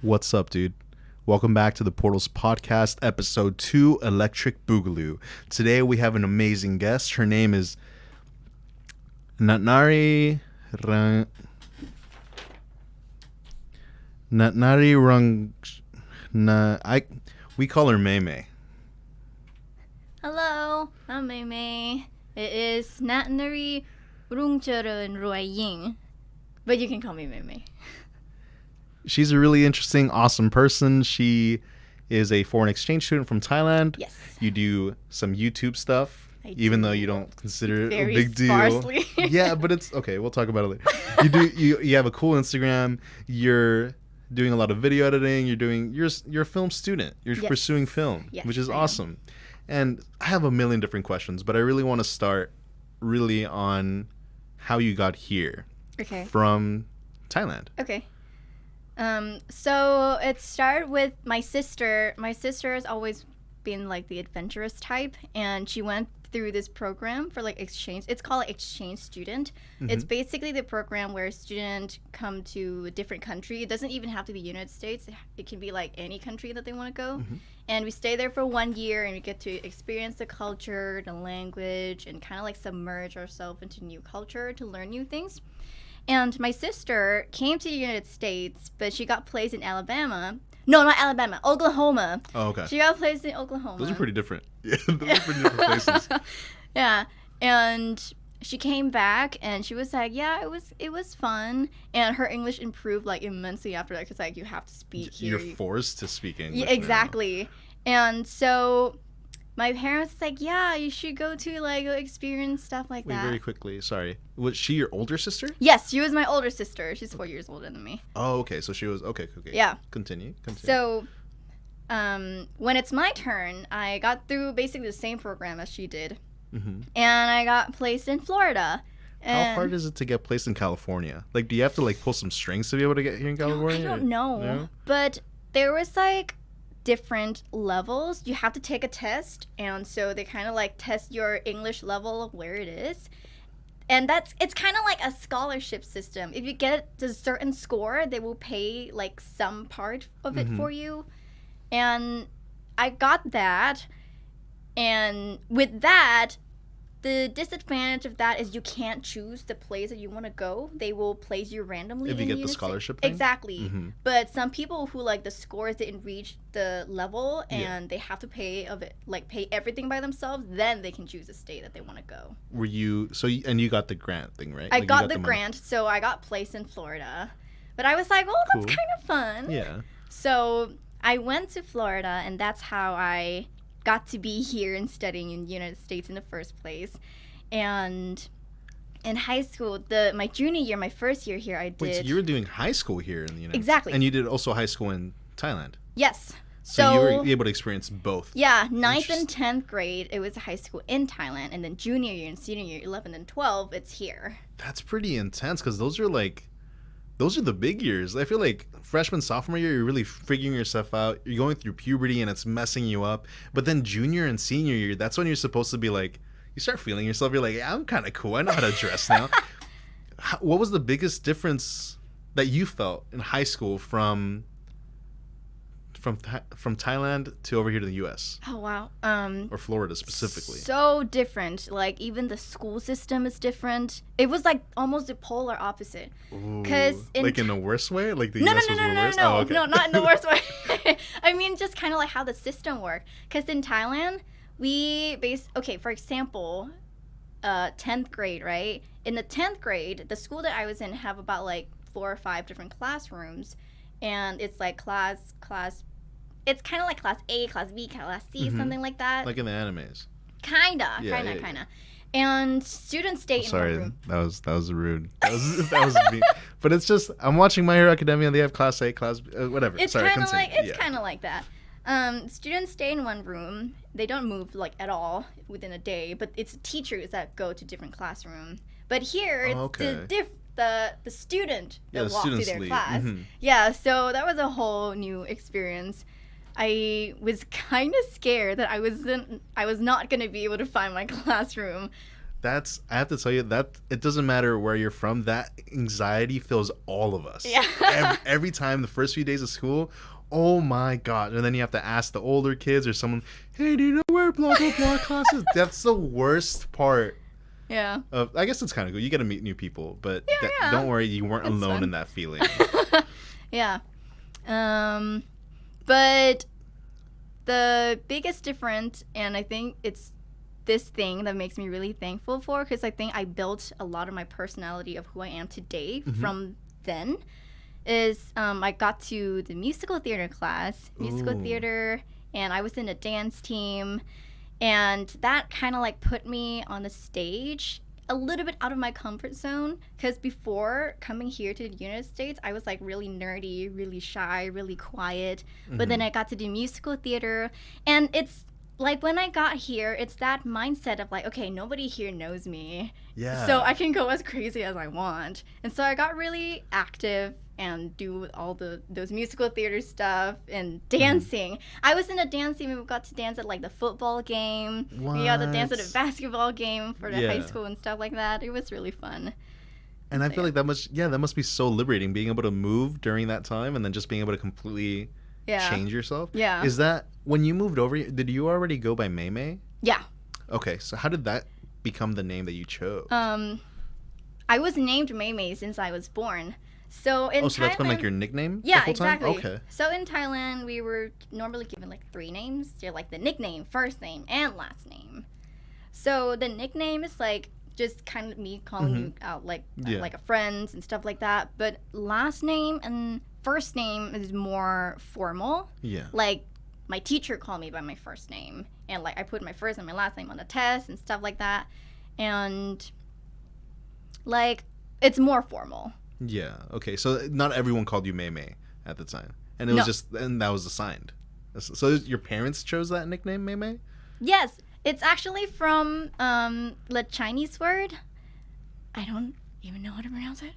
What's up, dude? Welcome back to the Portals Podcast, Episode 2, Electric Boogaloo. Today we have an amazing guest. Her name is Natnari Rung. We call her Maymay. Hello, I'm Maymay. It is Natnari Rungcharan Roying, but you can call me Maymay. She's a really interesting, awesome person. She is a foreign exchange student from Thailand. Yes. You do some YouTube stuff, even though you don't consider it a big sparsely. deal. Yeah, but it's okay. We'll talk about it later. You have a cool Instagram. You're doing a lot of video editing. You're a film student. You're pursuing film, which is awesome. And I have a million different questions, but I really want to start really on how you got here. Okay. From Thailand. Okay. So it started with my sister. My sister has always been like the adventurous type, and she went through this program for like exchange. It's called exchange student. Mm-hmm. It's basically the program where a student come to a different country. It doesn't even have to be United States. It can be like any country that they want to go. Mm-hmm. And we stay there for 1 year, and we get to experience the culture, the language, and kind of like submerge ourselves into new culture to learn new things. And my sister came to the United States, but she got placed in Alabama. No, not Alabama, Oklahoma. Oh, okay. She got placed in Oklahoma. Those are pretty different. Yeah, those are pretty different places. Yeah, and she came back, and she was like, "Yeah, it was fun." And her English improved like immensely after that, because like you have to speak here. You're forced to speak English. Yeah, exactly. Now. And so my parents was like, yeah, you should go to like experience stuff like that. Very quickly, sorry. Was she your older sister? Yes, she was my older sister. She's 4 years older than me. Oh, okay. So she was okay. Yeah. Continue. So, when it's my turn, I got through basically the same program as she did, and I got placed in Florida. How hard is it to get placed in California? Like, do you have to like pull some strings to be able to get here in California? I don't know, no? But there was like different levels. You have to take a test, and so they kind of like test your English level of where it is, and it's kind of like a scholarship system. If you get a certain score, they will pay like some part of it for you, and I got that. And with that, the disadvantage of that is you can't choose the place that you want to go. They will place you randomly. If you get the scholarship thing? Exactly. Mm-hmm. But some people who like the scores didn't reach the level, and they have to pay everything by themselves, then they can choose the state that they want to go. Were you and you got the grant thing, right? I got the grant, so I got placed in Florida. But I was like, well, that's kind of fun. Yeah. So I went to Florida, and that's how I got to be here and studying in the United States in the first place. And in high school, my junior year, my first year here, I did... Wait, so you were doing high school here in the United States? Exactly. And you did also high school in Thailand? Yes. So you were able to experience both? Yeah, 9th and 10th grade, it was high school in Thailand. And then junior year and senior year, 11th and 12th, it's here. That's pretty intense, because those are the big years. I feel like freshman, sophomore year, you're really figuring yourself out. You're going through puberty and it's messing you up. But then junior and senior year, that's when you're supposed to be like, you start feeling yourself. You're like, yeah, I'm kind of cool. I know how to dress now. What was the biggest difference that you felt in high school from Thailand to over here to the U.S.? Oh, wow. Or Florida specifically. So different. Like, even the school system is different. It was like almost the polar opposite. Cause in a worse way? Like the U.S. was worse? No, oh, okay. No, not in the worst way. I mean, just kind of like how the system worked. Because in Thailand, for example, 10th grade, right? In the 10th grade, the school that I was in have about like 4 or 5 different classrooms. And it's like class. It's kind of like class A, class B, class C, something like that. Like in the animes. Kinda. And students stay in one room. That was rude. That was me. But it's just, I'm watching My Hero Academia, and they have class A, class B, whatever. It's kind of like that. Students stay in one room. They don't move like at all within a day, but it's teachers that go to different classrooms. But here, it's the student that walks to their class. Mm-hmm. Yeah, so that was a whole new experience. I was kind of scared that I was not going to be able to find my classroom. I have to tell you that it doesn't matter where you're from. That anxiety fills all of us. Yeah. every time the first few days of school, oh my god! And then you have to ask the older kids or someone, "Hey, do you know where blah blah blah class is?" That's the worst part. Yeah. I guess it's kind of cool. You get to meet new people, but Yeah. don't worry, you weren't It's alone fun. in that feeling. Yeah. But the biggest difference, and I think it's this thing that makes me really thankful for, because I think I built a lot of my personality of who I am today from then, is I got to the musical theater class, musical Ooh. theater, and I was in a dance team, and that kind of like put me on the stage a little bit out of my comfort zone, because before coming here to the United States, I was like really nerdy, really shy, really quiet. But then I got to do musical theater, and it's like when I got here, it's that mindset of like, okay, nobody here knows me, Yeah. so I can go as crazy as I want. And so I got really active and do all those musical theater stuff and dancing. I was in a dance team and we got to dance at like the football game. We got to dance at a What? basketball game for the high Yeah. school and stuff like that. It was really fun. And I feel like that must be so liberating, being able to move during that time and then just being able to completely Yeah. change yourself. Yeah. Is that when you moved over? Did you already go by Maymay? Yeah. Okay, so how did that become the name that you chose? I was named Maymay since I was born. So in so that's been like Thailand- your nickname? the Yeah, whole time? exactly. Okay. So in Thailand, we were normally given like 3 names. They're like the nickname, first name, and last name. So the nickname is like just kind of me calling you out like Yeah. like a friends and stuff like that. But last name and first name is more formal. Yeah. Like my teacher called me by my first name, and like I put my first and my last name on the test and stuff like that. And like it's more formal. Yeah. Okay. So not everyone called you Maymay at the time, and it was No. and that was assigned. So your parents chose that nickname, Maymay? Yes, it's actually from the Chinese word. I don't even know how to pronounce it,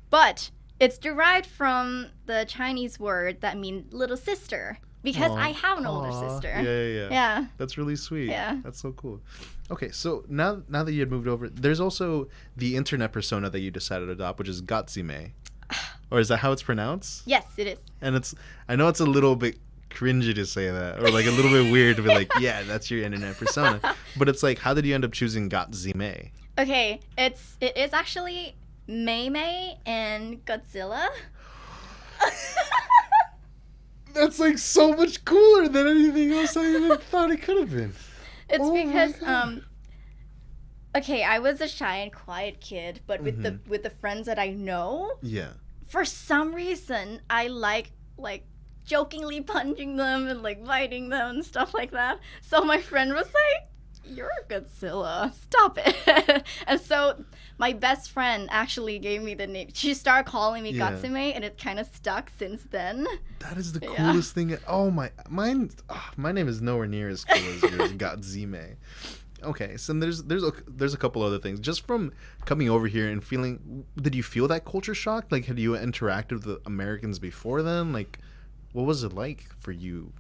but it's derived from the Chinese word that means little sister, because I have an older Aw. sister. Yeah. Yeah. That's really sweet. Yeah. That's so cool. Okay, so now that you had moved over, there's also the internet persona that you decided to adopt, which is Gatsime. Or is that how it's pronounced? Yes, it is. And I know it's a little bit cringy to say that, or like a little bit weird to be like, yeah, that's your internet persona. But it's like, how did you end up choosing Gatsime? Okay, it is actually Maymay and Godzilla. That's like so much cooler than anything else I even thought it could have been. It's Oh my because God. okay, I was a shy and quiet kid, but with the friends that I know, Yeah. for some reason I like jokingly punching them and like biting them and stuff like that. So my friend was like, "You're a Godzilla. Stop it." And so my best friend actually gave me the name. She started calling me Yeah. Gatsime, and it kind of stuck since then. That is the Yeah. coolest thing. Oh my name is nowhere near as cool as yours, Gatsime. Okay, so there's a couple other things. Just from coming over here and feeling, did you feel that culture shock? Like, had you interacted with the Americans before then? Like, what was it like for you?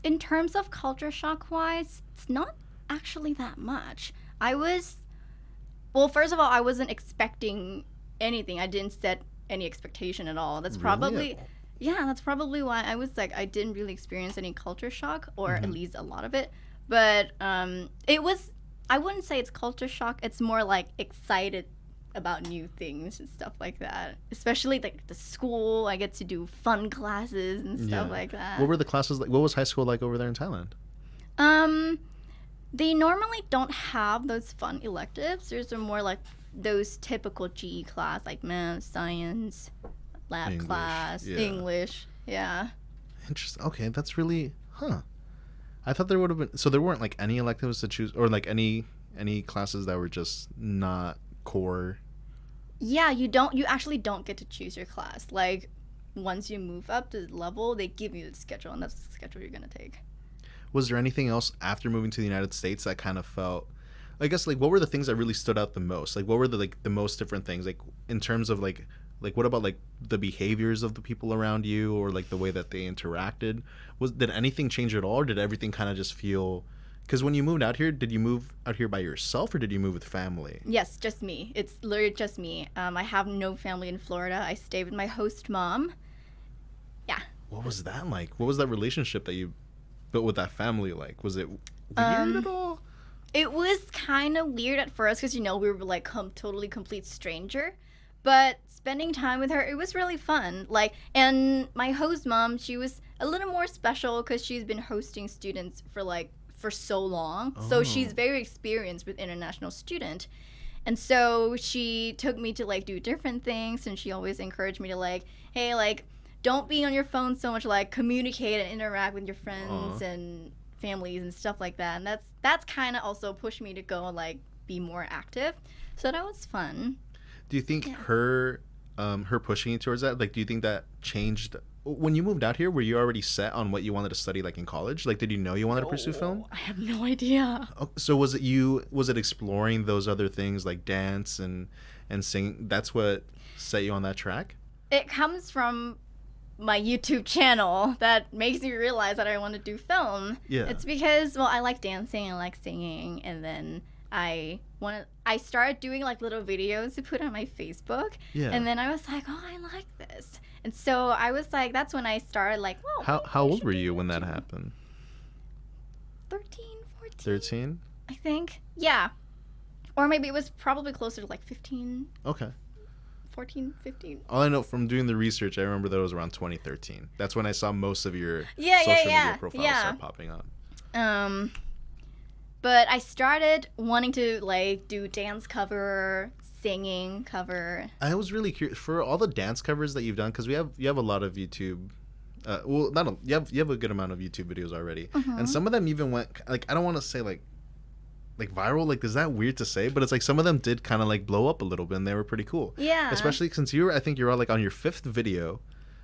In terms of culture shock wise, it's not actually that much. Well, first of all, I wasn't expecting anything. I didn't set any expectation at all. That's probably that's probably why I was like, I didn't really experience any culture shock, or at least a lot of it. But it was, I wouldn't say it's culture shock. It's more like excited about new things and stuff like that. Especially like the school, I get to do fun classes and stuff like that. What were the classes like? What was high school like over there in Thailand? They normally don't have those fun electives. There's more like those typical GE class, like math, science, lab English, class, yeah. English. Yeah. Interesting. Okay, that's really, I thought there would have been, so there weren't like any electives to choose, or like any classes that were just not core. Yeah, you actually don't get to choose your class. Like once you move up to the level, they give you the schedule, and that's the schedule you're gonna take. Was there anything else after moving to the United States that kind of felt, I guess, like, what were the things that really stood out the most? Like, what were the most different things, like in terms of like what about like the behaviors of the people around you, or like the way that they interacted? Did anything change at all, or did everything kind of just feel Because when you moved out here, did you move out here by yourself or did you move with family? Yes, just me. It's literally just me. I have no family in Florida. I stay with my host mom. Yeah. What was that like? What was that relationship that you built with that family like? Was it weird at all? It was kind of weird at first because, we were like totally complete stranger. But spending time with her, it was really fun. And my host mom, she was a little more special because she's been hosting students for so long. Oh. So she's very experienced with international student. And so she took me to do different things, and she always encouraged me to hey, don't be on your phone so much, communicate and interact with your friends and families and stuff like that. And that's kind of also pushed me to go be more active. So that was fun. Do you think her pushing you towards that, do you think that changed when you moved out here? Were you already set on what you wanted to study in college? Did you know you wanted to pursue film? I have no idea. Oh, so was it exploring those other things like dance and singing? That's what set you on that track? It comes from my YouTube channel that makes me realize that I want to do film. Yeah. It's because, I like dancing, I like singing, and then I started doing little videos to put on my Facebook. Yeah. And then I was like, oh, I like this. And so I was like, that's when I started how old were you when that happened? 13, 14. 13? I think. Yeah. Or maybe it was probably closer to 15. Okay. 14, 15. All I know from doing the research, I remember that it was around 2013. That's when I saw most of your social media profiles start popping up. But I started wanting to do dance cover, singing cover. I was really curious for all the dance covers that you've done, because you have a lot of YouTube. You have a good amount of YouTube videos already, and some of them even went I don't want to say viral. Is that weird to say? But it's some of them did kind of blow up a little bit, and they were pretty cool. Yeah. Especially since I think you're on your 5th video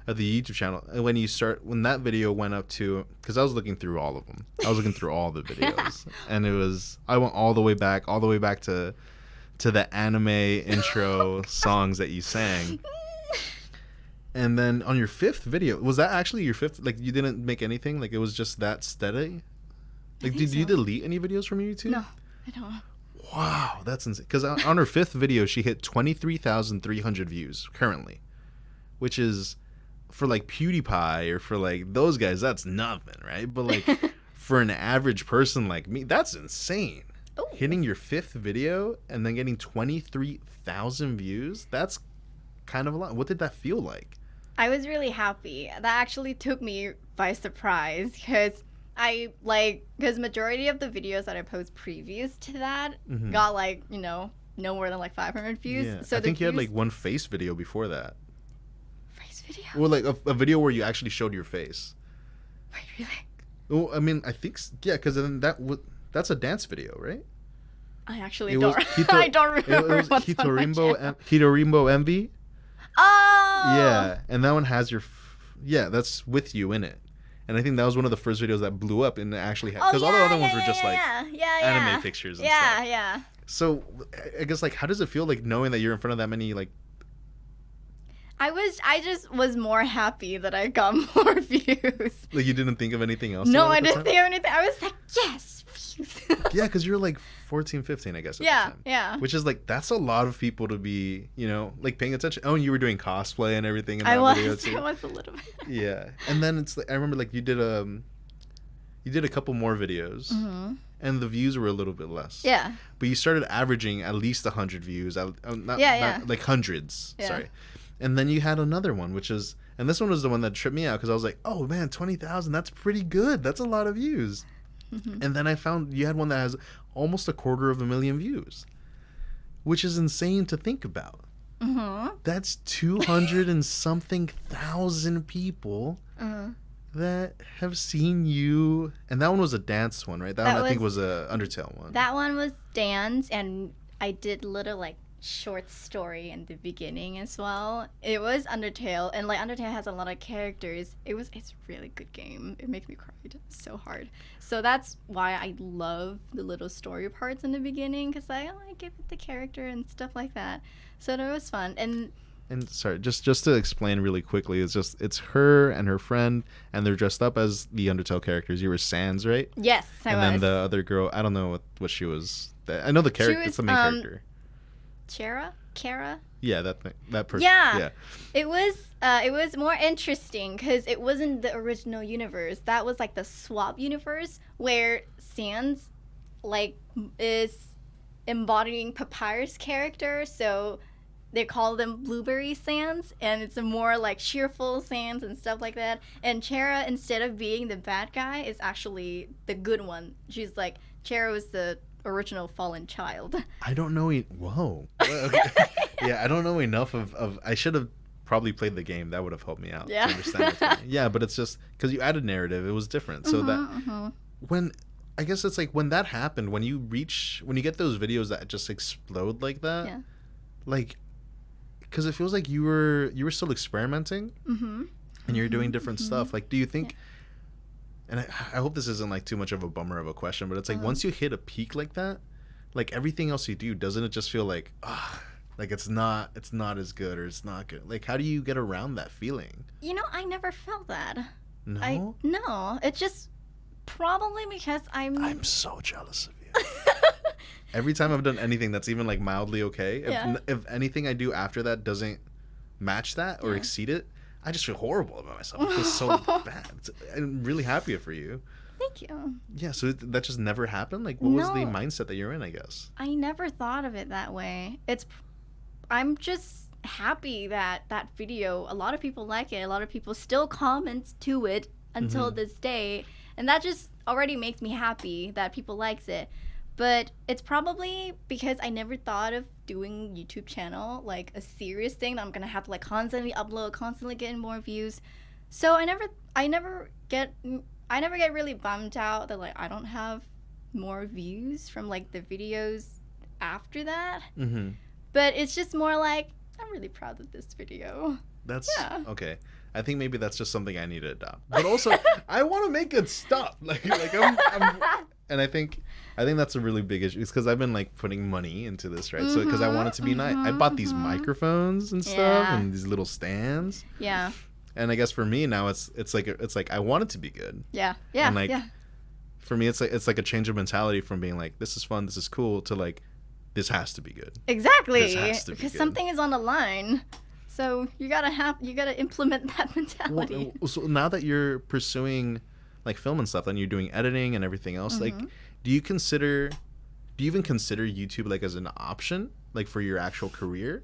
of the YouTube channel. And when that video went up to, because I was looking through all of them. I was looking through all the videos, and I went all the way back to the anime intro songs that you sang. And then on your 5th video, was that actually your 5th? You didn't make anything? It was just that steady? Did you delete any videos from YouTube? No, I don't. Wow, that's insane. Because on her 5th video, she hit 23,300 views currently, which is, for PewDiePie or for those guys, that's nothing, right? But for an average person like me, that's insane. Ooh. Hitting your 5th video and then getting 23,000 views, that's kind of a lot. What did that feel like? I was really happy. That actually took me by surprise because because majority of the videos that I post previous to that got no more than 500 views. Yeah. So I think you had one face video before that. Face video? Well, a video where you actually showed your face. Wait, really? Well, I mean, I think because then that's a dance video, right? I actually don't. I don't remember. It was what's on my channel. Hitorimbo Envy. Oh. Yeah, and that one has that's with you in it. And I think that was one of the first videos that blew up and actually had, because all the other ones were just anime pictures and stuff. Yeah. So I guess how does it feel knowing that you're in front of that many I just was more happy that I got more views. you didn't think of anything else? No, I didn't think of anything. I was like, yes, views. Yeah, because you're 14, 15, I guess. At the time. Yeah. Which is that's a lot of people to be, paying attention. Oh, and you were doing cosplay and everything in that video too. I was a little bit. Yeah, and then it's I remember you did a couple more videos, and the views were a little bit less. Yeah. But you started averaging at least 100 views. Not hundreds. Yeah. Sorry. And then you had another one, and this one was the one that tripped me out because I was like, oh man, 20,000, that's pretty good. That's a lot of views. And then I found you had one that has almost 250,000 views, which is insane to think about. That's 200 and something thousand people that have seen you. And that one was a dance one, right? That one I think was a Undertale one. That one was dance, and I did little short story in the beginning as well. It was Undertale, and Undertale has a lot of characters. It's a really good game. It makes me cry so hard. So that's why I love the little story parts in the beginning, because I give it the character and stuff like that. So that was fun. And And sorry, just to explain really quickly, it's her and her friend, and they're dressed up as the Undertale characters. You were Sans, right? Yes, I was. And then the other girl, I don't know what she was. I know the character. It's the main character. Kara. Yeah, that person. Yeah. It was more interesting because it wasn't the original universe. That was like the swap universe where Sans like is embodying Papyrus character, so they call them Blueberry Sans, and it's a more like cheerful Sans and stuff like that. And Chera, instead of being the bad guy, is actually the good one. She's like, Chera was the original fallen child. I don't know. Whoa. Okay. Yeah, I don't know enough of. I should have probably played the game. That would have helped me out to understand it. Yeah, but it's just because you added narrative, it was different. So when I guess it's like when that happened, when you get those videos that just explode like that, like. Because it feels like you were still experimenting, and you're doing different stuff. Like, do you think? And I hope this isn't like too much of a bummer of a question, but it's like once you hit a peak like that, like everything else you do, doesn't it just feel like, like it's not as good or it's not good? Like, how do you get around that feeling? You know, I never felt that. No. No, it's just probably because I'm so jealous of you. Every time I've done anything that's even like mildly okay, if anything I do after that doesn't match that or exceed it, I just feel horrible about myself. I feel so bad. I'm really happy for you. Thank you. Yeah, so that just never happened? Like, what was the mindset that you're in, I guess? I never thought of it that way. I'm just happy that video, a lot of people like it. A lot of people still comment to it until this day. And that just already makes me happy that people likes it. But it's probably because I never thought of doing YouTube channel like a serious thing that I'm gonna have to like constantly upload, constantly getting more views. So I never get really bummed out that like I don't have more views from like the videos after that. But it's just more like I'm really proud of this video. That's okay. I think maybe that's just something I need to adopt. But also, I want to make good stuff. Like I'm and I think that's a really big issue. It's because I've been like putting money into this, right? So because I want it to be nice, I bought these microphones and stuff and these little stands. Yeah. And I guess for me now, it's like I want it to be good. Yeah. Yeah. And like for me, it's like a change of mentality from being like this is fun, this is cool, to like this has to be good. Exactly. This has to be because good. Something is on the line. So you gotta implement that mentality. Well, so now that you're pursuing like film and stuff, and you're doing editing and everything else, like, do you even consider YouTube like as an option, like for your actual career?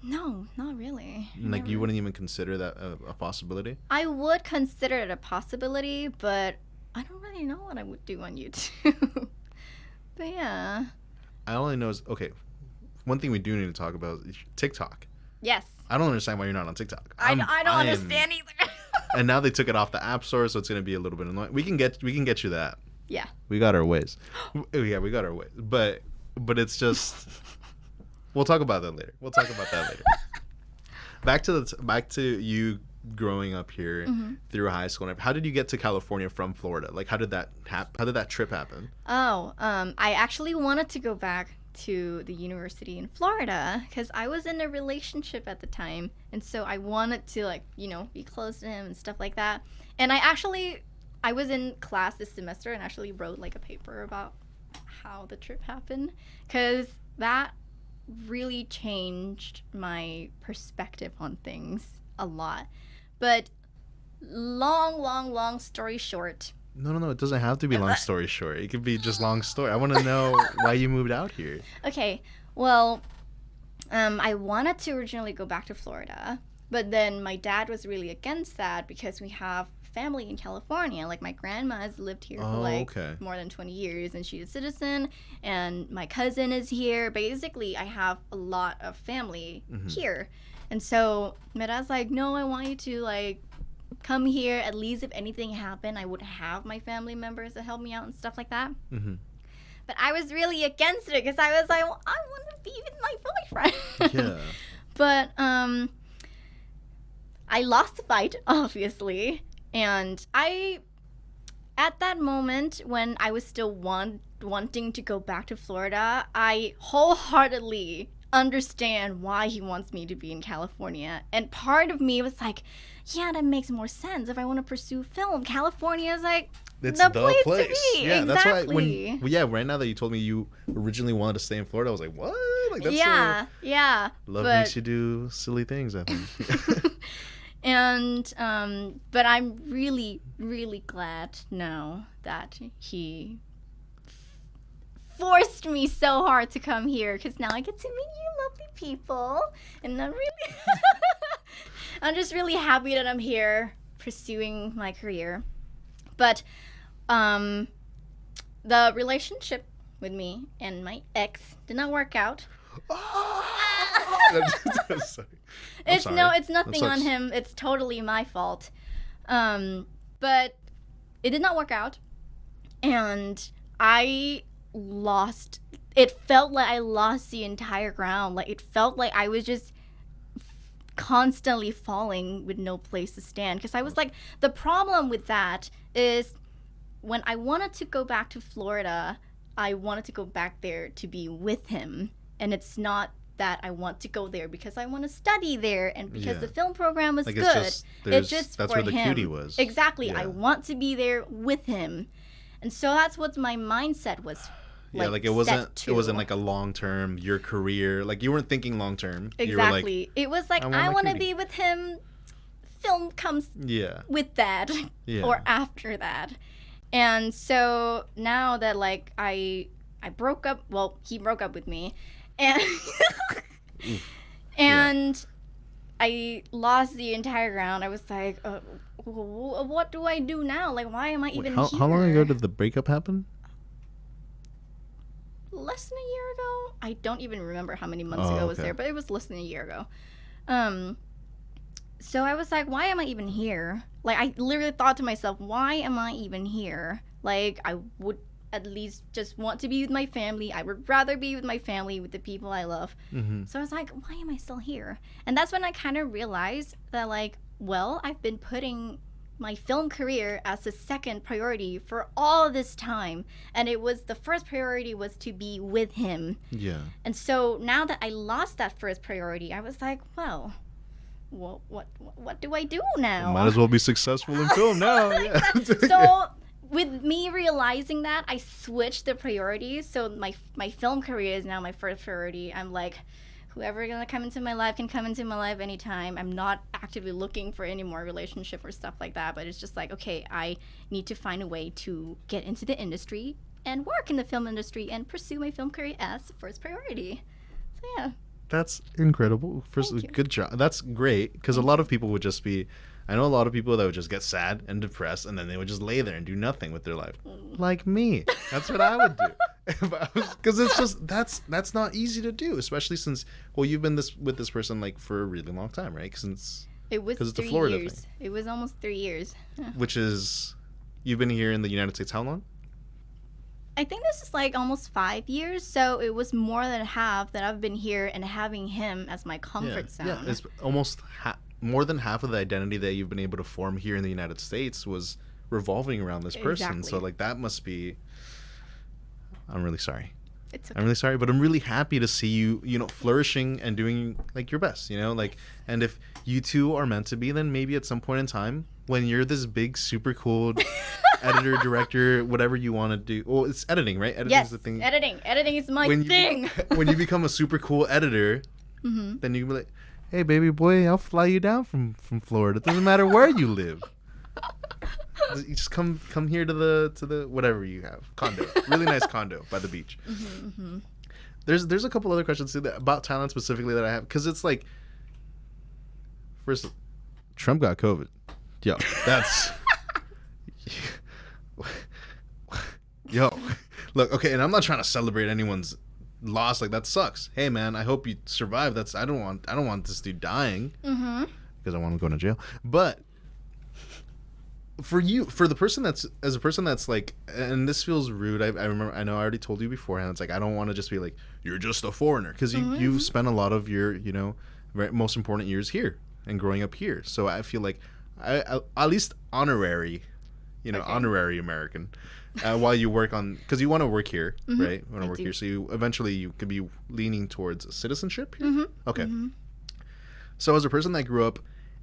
No, not really. Like Never. You wouldn't even consider that a possibility? I would consider it a possibility, but I don't really know what I would do on YouTube. But yeah. I only know is one thing we do need to talk about is TikTok. Yes. I don't understand why you're not on TikTok. I don't understand either. And now they took it off the App Store, so it's going to be a little bit annoying. We can get you that. Yeah. We got our ways. Yeah, we got our ways. But it's just we'll talk about that later. Back to you growing up here through high school. How did you get to California from Florida? Like how did that trip happen? Oh, I actually wanted to go back to the university in Florida because I was in a relationship at the time, and so I wanted to like be close to him and stuff like that. And I was in class this semester and actually wrote like a paper about how the trip happened, because that really changed my perspective on things a lot. But long story short. No. It doesn't have to be long story short. It could be just long story. I want to know why you moved out here. Okay. Well, I wanted to originally go back to Florida, but then my dad was really against that because we have family in California. Like my grandma has lived here for more than 20 years, and she's a citizen, and my cousin is here. Basically, I have a lot of family here. And so my dad's like, no, I want you to like come here. At least if anything happened, I would have my family members to help me out and stuff like that. But I was really against it because I was like, well, I want to be with my boyfriend. Yeah. But I lost the fight, obviously. And at that moment when I was still wanting to go back to Florida, I wholeheartedly understand why he wants me to be in California. And part of me was like, yeah, that makes more sense. If I want to pursue film, California is like It's the the place place. to be. Yeah, exactly. that's why right now that you told me you originally wanted to stay in Florida, I was like, what? Like that's yeah. love makes you do silly things, I think. And but I'm really, really glad now that he forced me so hard to come here, because now I get to meet you lovely people, and I'm just really happy that I'm here pursuing my career. But the relationship with me and my ex did not work out. Sorry. It's nothing on him. It's totally my fault. But it did not work out, and it felt like I lost the entire ground. Like, it felt like I was just constantly falling with no place to stand, because I was like, the problem with that is when I wanted to go back to Florida, I wanted to go back there to be with him, and it's not that I want to go there because I want to study there and because the film program was good. It's just that's for where the him. cutie was. Exactly. Yeah. I want to be there with him. And so that's what my mindset was. It wasn't like a long term, your career. Like, you weren't thinking long term. Exactly. Like, it was like, I want to be with him. Film comes with that or after that. And so now that like I broke up, well, he broke up with me, and I lost the entire ground. I was like, what do I do now? Like, why am I even here? How long ago did the breakup happen? Less than a year ago. I don't even remember how many months ago it was there, but it was less than a year ago. So I was like, why am I even here? Like, I literally thought to myself, why am I even here? Like, I would at least just want to be with my family. I would rather be with my family, with the people I love. Mm-hmm. So I was like, why am I still here? And that's when I kind of realized that, like, well, I've been putting my film career as the second priority for all this time. And the first priority was to be with him. Yeah. And so now that I lost that first priority, I was like, well, what do I do now? Might as well be successful in film now. Yeah. So with me realizing that, I switched the priorities. So my film career is now my first priority. I'm like, whoever gonna come into my life can come into my life anytime. I'm not actively looking for any more relationship or stuff like that, but it's just like, okay, I need to find a way to get into the industry and work in the film industry and pursue my film career as the first priority. So yeah. That's incredible. Good job. That's great, because a lot of people would just be, I know a lot of people that would just get sad and depressed, and then they would just lay there and do nothing with their life. Like me. That's what I would do. Because it's just, that's not easy to do, especially since, well, you've been with this person like for a really long time, right? Because it's the Florida years. thing. It was almost 3 years. Yeah. Which is, you've been here in the United States how long? I think this is like almost 5 years, so it was more than half that I've been here and having him as my comfort zone. Yeah, it's almost more than half of the identity that you've been able to form here in the United States was revolving around this person. Exactly. So like that must be, I'm really sorry. It's okay. I'm really sorry, but I'm really happy to see you, flourishing and doing like your best, like, and if you two are meant to be, then maybe at some point in time when you're this big, super cool editor, director, whatever you want to do. Well, it's editing, right? Editing is the thing. Editing is my thing. When you become a super cool editor, then you can be like, hey, baby boy, I'll fly you down from Florida. It doesn't matter where you live. You just come here to the whatever you have condo, really nice condo by the beach. There's a couple other questions too about Thailand specifically that I have, because it's like, first, Trump got COVID. Yo, that's yo, look, okay, and I'm not trying to celebrate anyone's loss. Like, that sucks. Hey, man, I hope you survive. I don't want this dude dying because I want him going to jail. But for the person that's like, and this feels rude. I remember. I know I already told you beforehand. It's like, I don't want to just be like, you're just a foreigner, because you spent a lot of your most important years here and growing up here. So I feel like I at least honorary, Okay. honorary American, while you work on, because you want to work here, right? You want to work do. here, so you could be leaning towards citizenship here. Okay. So as a person that grew up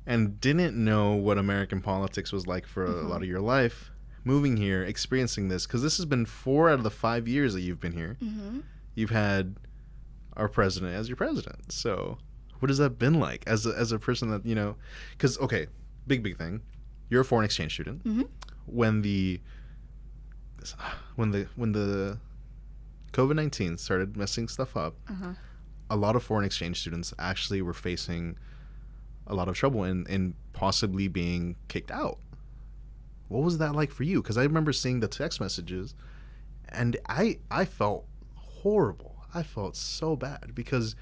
and didn't know what American politics was like for a lot of your life, moving here, experiencing this, because this has been 4 out of the 5 years that you've been here. You've had our president as your president. So what has that been like as a person that, because, okay, big thing. You're a foreign exchange student. When the COVID-19 started messing stuff up, a lot of foreign exchange students actually were facing a lot of trouble in possibly being kicked out. What was that like for you? Because I remember seeing the text messages, and I felt horrible. I felt so bad because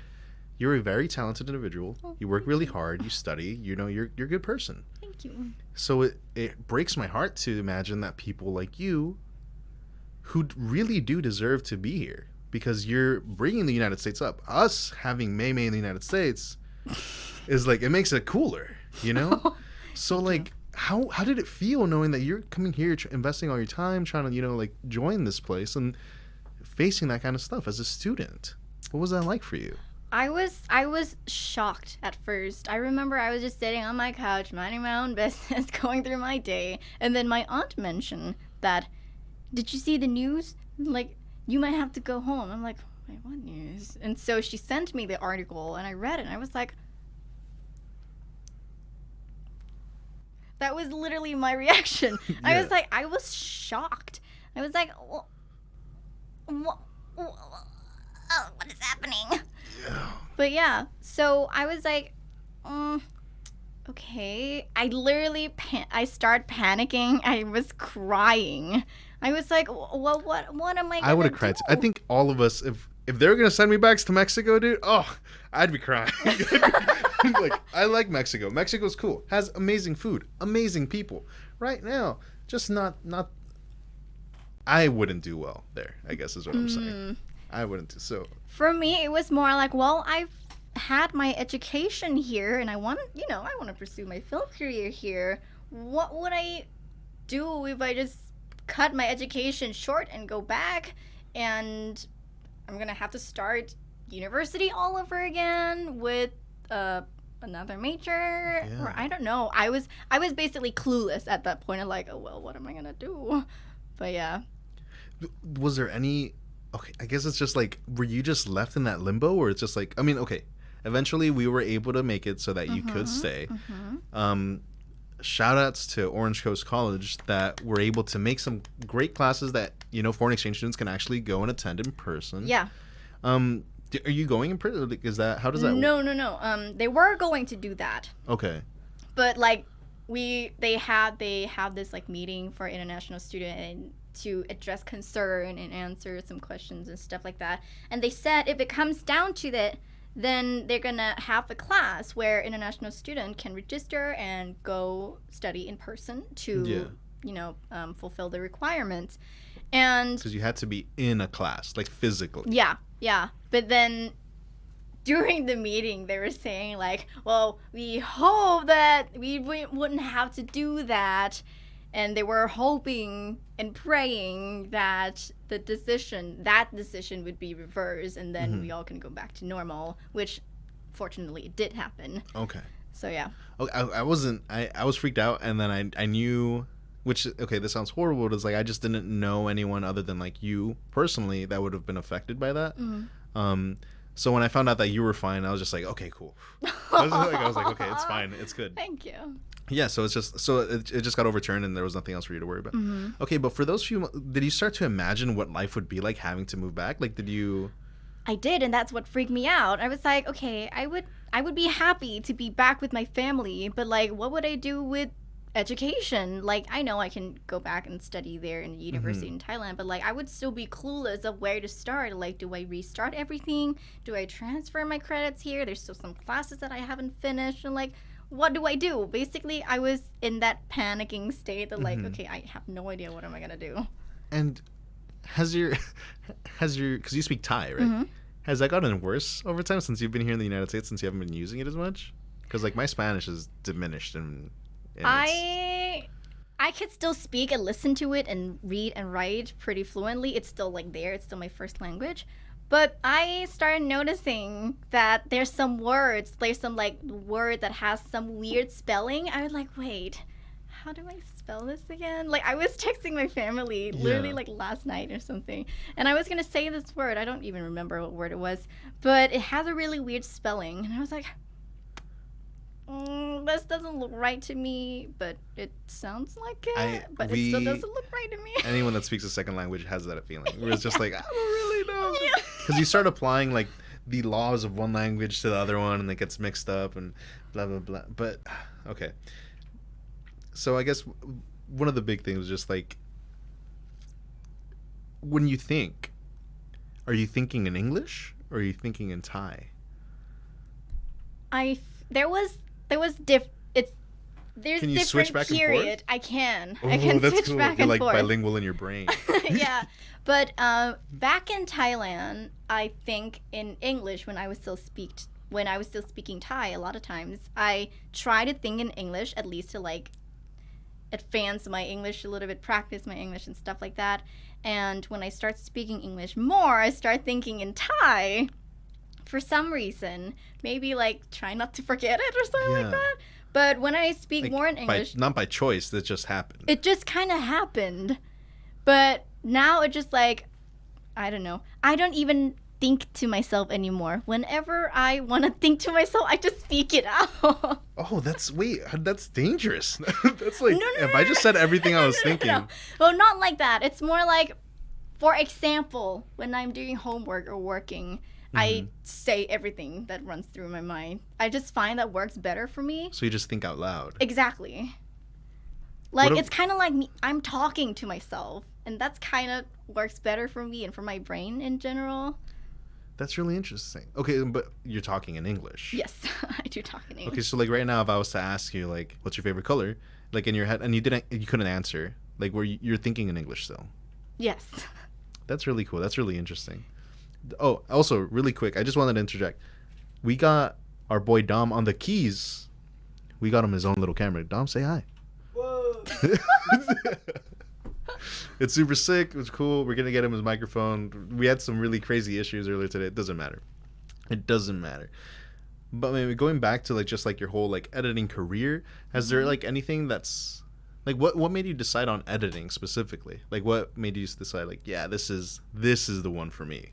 you're a very talented individual. You work really hard. You study. You're a good person. Thank you. So it breaks my heart to imagine that people like you, who really do deserve to be here, because you're bringing the United States up. Us having Maymay in the United States is like, it makes it cooler, So like, how did it feel knowing that you're coming here, investing all your time, trying to join this place and facing that kind of stuff as a student? What was that like for you? I was shocked at first. I remember I was just sitting on my couch, minding my own business, going through my day, and then my aunt mentioned that, "Did you see the news? Like, you might have to go home." I'm like, "Wait, what news?" And so she sent me the article, and I read it, and I was like, that was literally my reaction. I was shocked. I was like, what is happening? But yeah, so I was like, okay. I literally, I started panicking. I was crying. I was like, well, what am I gonna do? I would have cried. I think all of us, if they were gonna send me back to Mexico, dude, I'd be crying. Like, I like Mexico. Mexico's cool. Has amazing food, amazing people. Right now, just not. I wouldn't do well there, I guess is what I'm saying. I wouldn't do so. For me, it was more like, well, I've had my education here, and I want to pursue my film career here. What would I do if I just cut my education short and go back, and I'm gonna have to start university all over again with another major? Yeah. Or I don't know. I was basically clueless at that point. I'm like, oh well, what am I gonna do? But yeah. Was there any? Okay, I guess it's just like, were you just left in that limbo, or it's just like, I mean, okay, eventually we were able to make it so that you could stay. Shout outs to Orange Coast College that were able to make some great classes that foreign exchange students can actually go and attend in person. Yeah. Are you going in person? Is that, how does that work? No. They were going to do that. Okay. But like they have this like meeting for international student and to address concern and answer some questions and stuff like that. And they said if it comes down to that, then they're gonna have a class where international student can register and go study in person to fulfill the requirements. And because you had to be in a class, like physically. Yeah. But then during the meeting, they were saying like, well, we hope that we wouldn't have to do that. And they were hoping and praying that that decision would be reversed, and then we all can go back to normal, which fortunately it did happen. Okay. So yeah. Okay, I was freaked out, and then I knew, which, okay, this sounds horrible, but it's like I just didn't know anyone other than like you personally that would have been affected by that. So when I found out that you were fine, I was just like, okay, cool. I was like, okay, it's fine, it's good. Thank you. Yeah, so it just got overturned, and there was nothing else for you to worry about. Okay, but for those few, did you start to imagine what life would be like having to move back? Like, did you? I did, and that's what freaked me out. I was like, okay, I would be happy to be back with my family, but like, what would I do with education? Like, I know I can go back and study there in the university in Thailand, but like, I would still be clueless of where to start. Like, do I restart everything? Do I transfer my credits here? There's still some classes that I haven't finished, and like, what do I do? Basically, I was in that panicking state of like, okay, I have no idea what am I gonna do. And has your, because you speak Thai, right? Has that gotten worse over time since you've been here in the United States, since you haven't been using it as much? Because like my Spanish is diminished and I I could still speak and listen to it and read and write pretty fluently. It's still like there. It's still my first language. But I started noticing that there's some words, there's some like word that has some weird spelling. I was like, wait, how do I spell this again? Like I was texting my family literally like last night or something. And I was going to say this word. I don't even remember what word it was. But it has a really weird spelling. And I was like, this doesn't look right to me, but it sounds like it. But it still doesn't look right to me. Anyone that speaks a second language has that feeling. Where it's just like, I don't really know. Because you start applying like the laws of one language to the other one, and it gets mixed up and blah, blah, blah. But, okay. So I guess one of the big things is just like, when you think, are you thinking in English or are you thinking in Thai? There's can you different switch back period. and forth? I can. Oh, I can that's switch cool. back You're and like forth. bilingual in your brain. Yeah, but back in Thailand, I think in English when I was still speaking Thai. A lot of times, I try to think in English at least to like advance my English a little bit, practice my English and stuff like that. And when I start speaking English more, I start thinking in Thai. For some reason, maybe like try not to forget it or something like that. But when I speak more in English, not by choice, that just happened. It just kind of happened. But now it just like, I don't know. I don't even think to myself anymore. Whenever I want to think to myself, I just speak it out. Oh, that's dangerous. That's like, if I just said everything I was thinking. No. Well, not like that. It's more like, for example, when I'm doing homework or working, I say everything that runs through my mind. I just find that works better for me. So you just think out loud. Exactly. Like, it's kind of like me. I'm talking to myself. And that's kind of works better for me and for my brain in general. That's really interesting. Okay, but you're talking in English. Yes, I do talk in English. Okay, so like right now, if I was to ask you, like, what's your favorite color? Like in your head, and you couldn't answer. Like, you're thinking in English still. Yes. That's really cool. That's really interesting. Oh, also, really quick, I just wanted to interject. We got our boy Dom on the keys. We got him his own little camera. Dom, say hi. Whoa. It's super sick. It was cool. We're going to get him his microphone. We had some really crazy issues earlier today. It doesn't matter. It doesn't matter. But maybe going back to like just like your whole like editing career, has there like anything that's like what made you decide on editing specifically? Like what made you decide like, yeah, this is the one for me?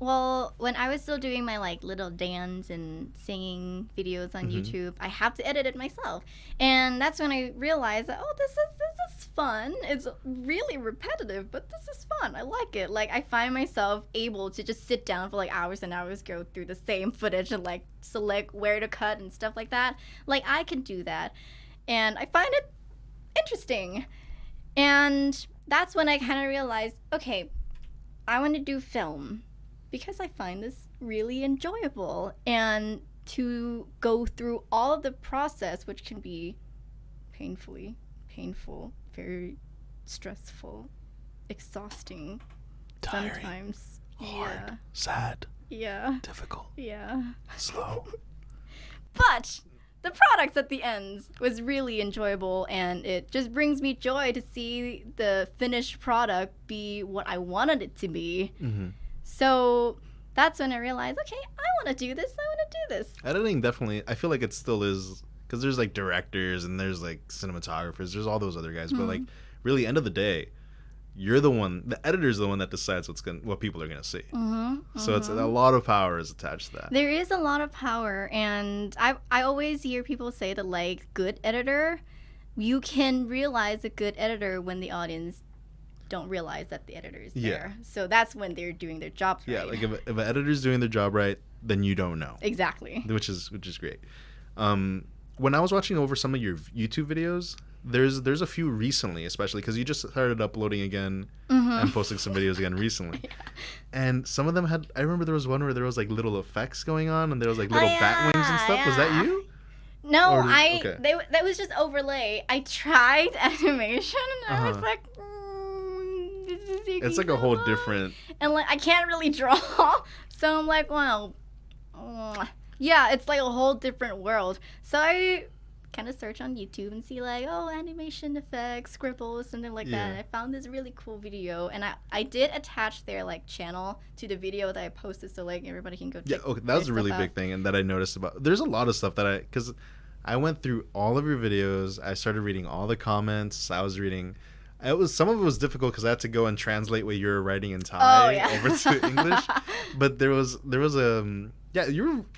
Well, when I was still doing my like little dance and singing videos on YouTube, I have to edit it myself. And that's when I realized that, oh, this is fun. It's really repetitive, but this is fun. I like it. Like I find myself able to just sit down for like hours and hours, go through the same footage and like select where to cut and stuff like that. Like I can do that. And I find it interesting. And that's when I kind of realized, okay, I want to do film because I find this really enjoyable, and to go through all of the process, which can be painful, very stressful, exhausting, Tiring, sometimes hard, sad, difficult, slow. But the products at the end was really enjoyable, and it just brings me joy to see the finished product be what I wanted it to be. So that's when I realized, okay, I want to do this. Editing definitely, I feel like it still is, because there's like directors and there's like cinematographers, there's all those other guys, but like really end of the day, you're the editor's the one that decides what people are gonna see. So it's a lot of power is attached to that. There is a lot of power, and I always hear people say that like good editor, you can realize a good editor when the audience don't realize that the editor is there. So that's when they're doing their job right. Yeah, like if an editor's doing their job right, then you don't know. Exactly. Which is great. When I was watching over some of your YouTube videos, there's a few recently, especially because you just started uploading again and posting some videos again recently. And some of them I remember there was one where there was like little effects going on and there was like little bat wings and stuff. Was that you? No, that was just overlay. I tried animation and I was like, this is it's like a whole different. And like I can't really draw, so I'm like, well, yeah, it's like a whole different world. So I kind of search on YouTube and see like, oh, animation effects, scribbles, something like that. And I found this really cool video, and I did attach their like channel to the video that I posted, so like everybody can go. Yeah, okay, that was a really big thing, and that I noticed about. There's a lot of stuff that because I went through all of your videos. I started reading all the comments. I was reading. Some of it was difficult because I had to go and translate what you were writing in Thai over to English. But there was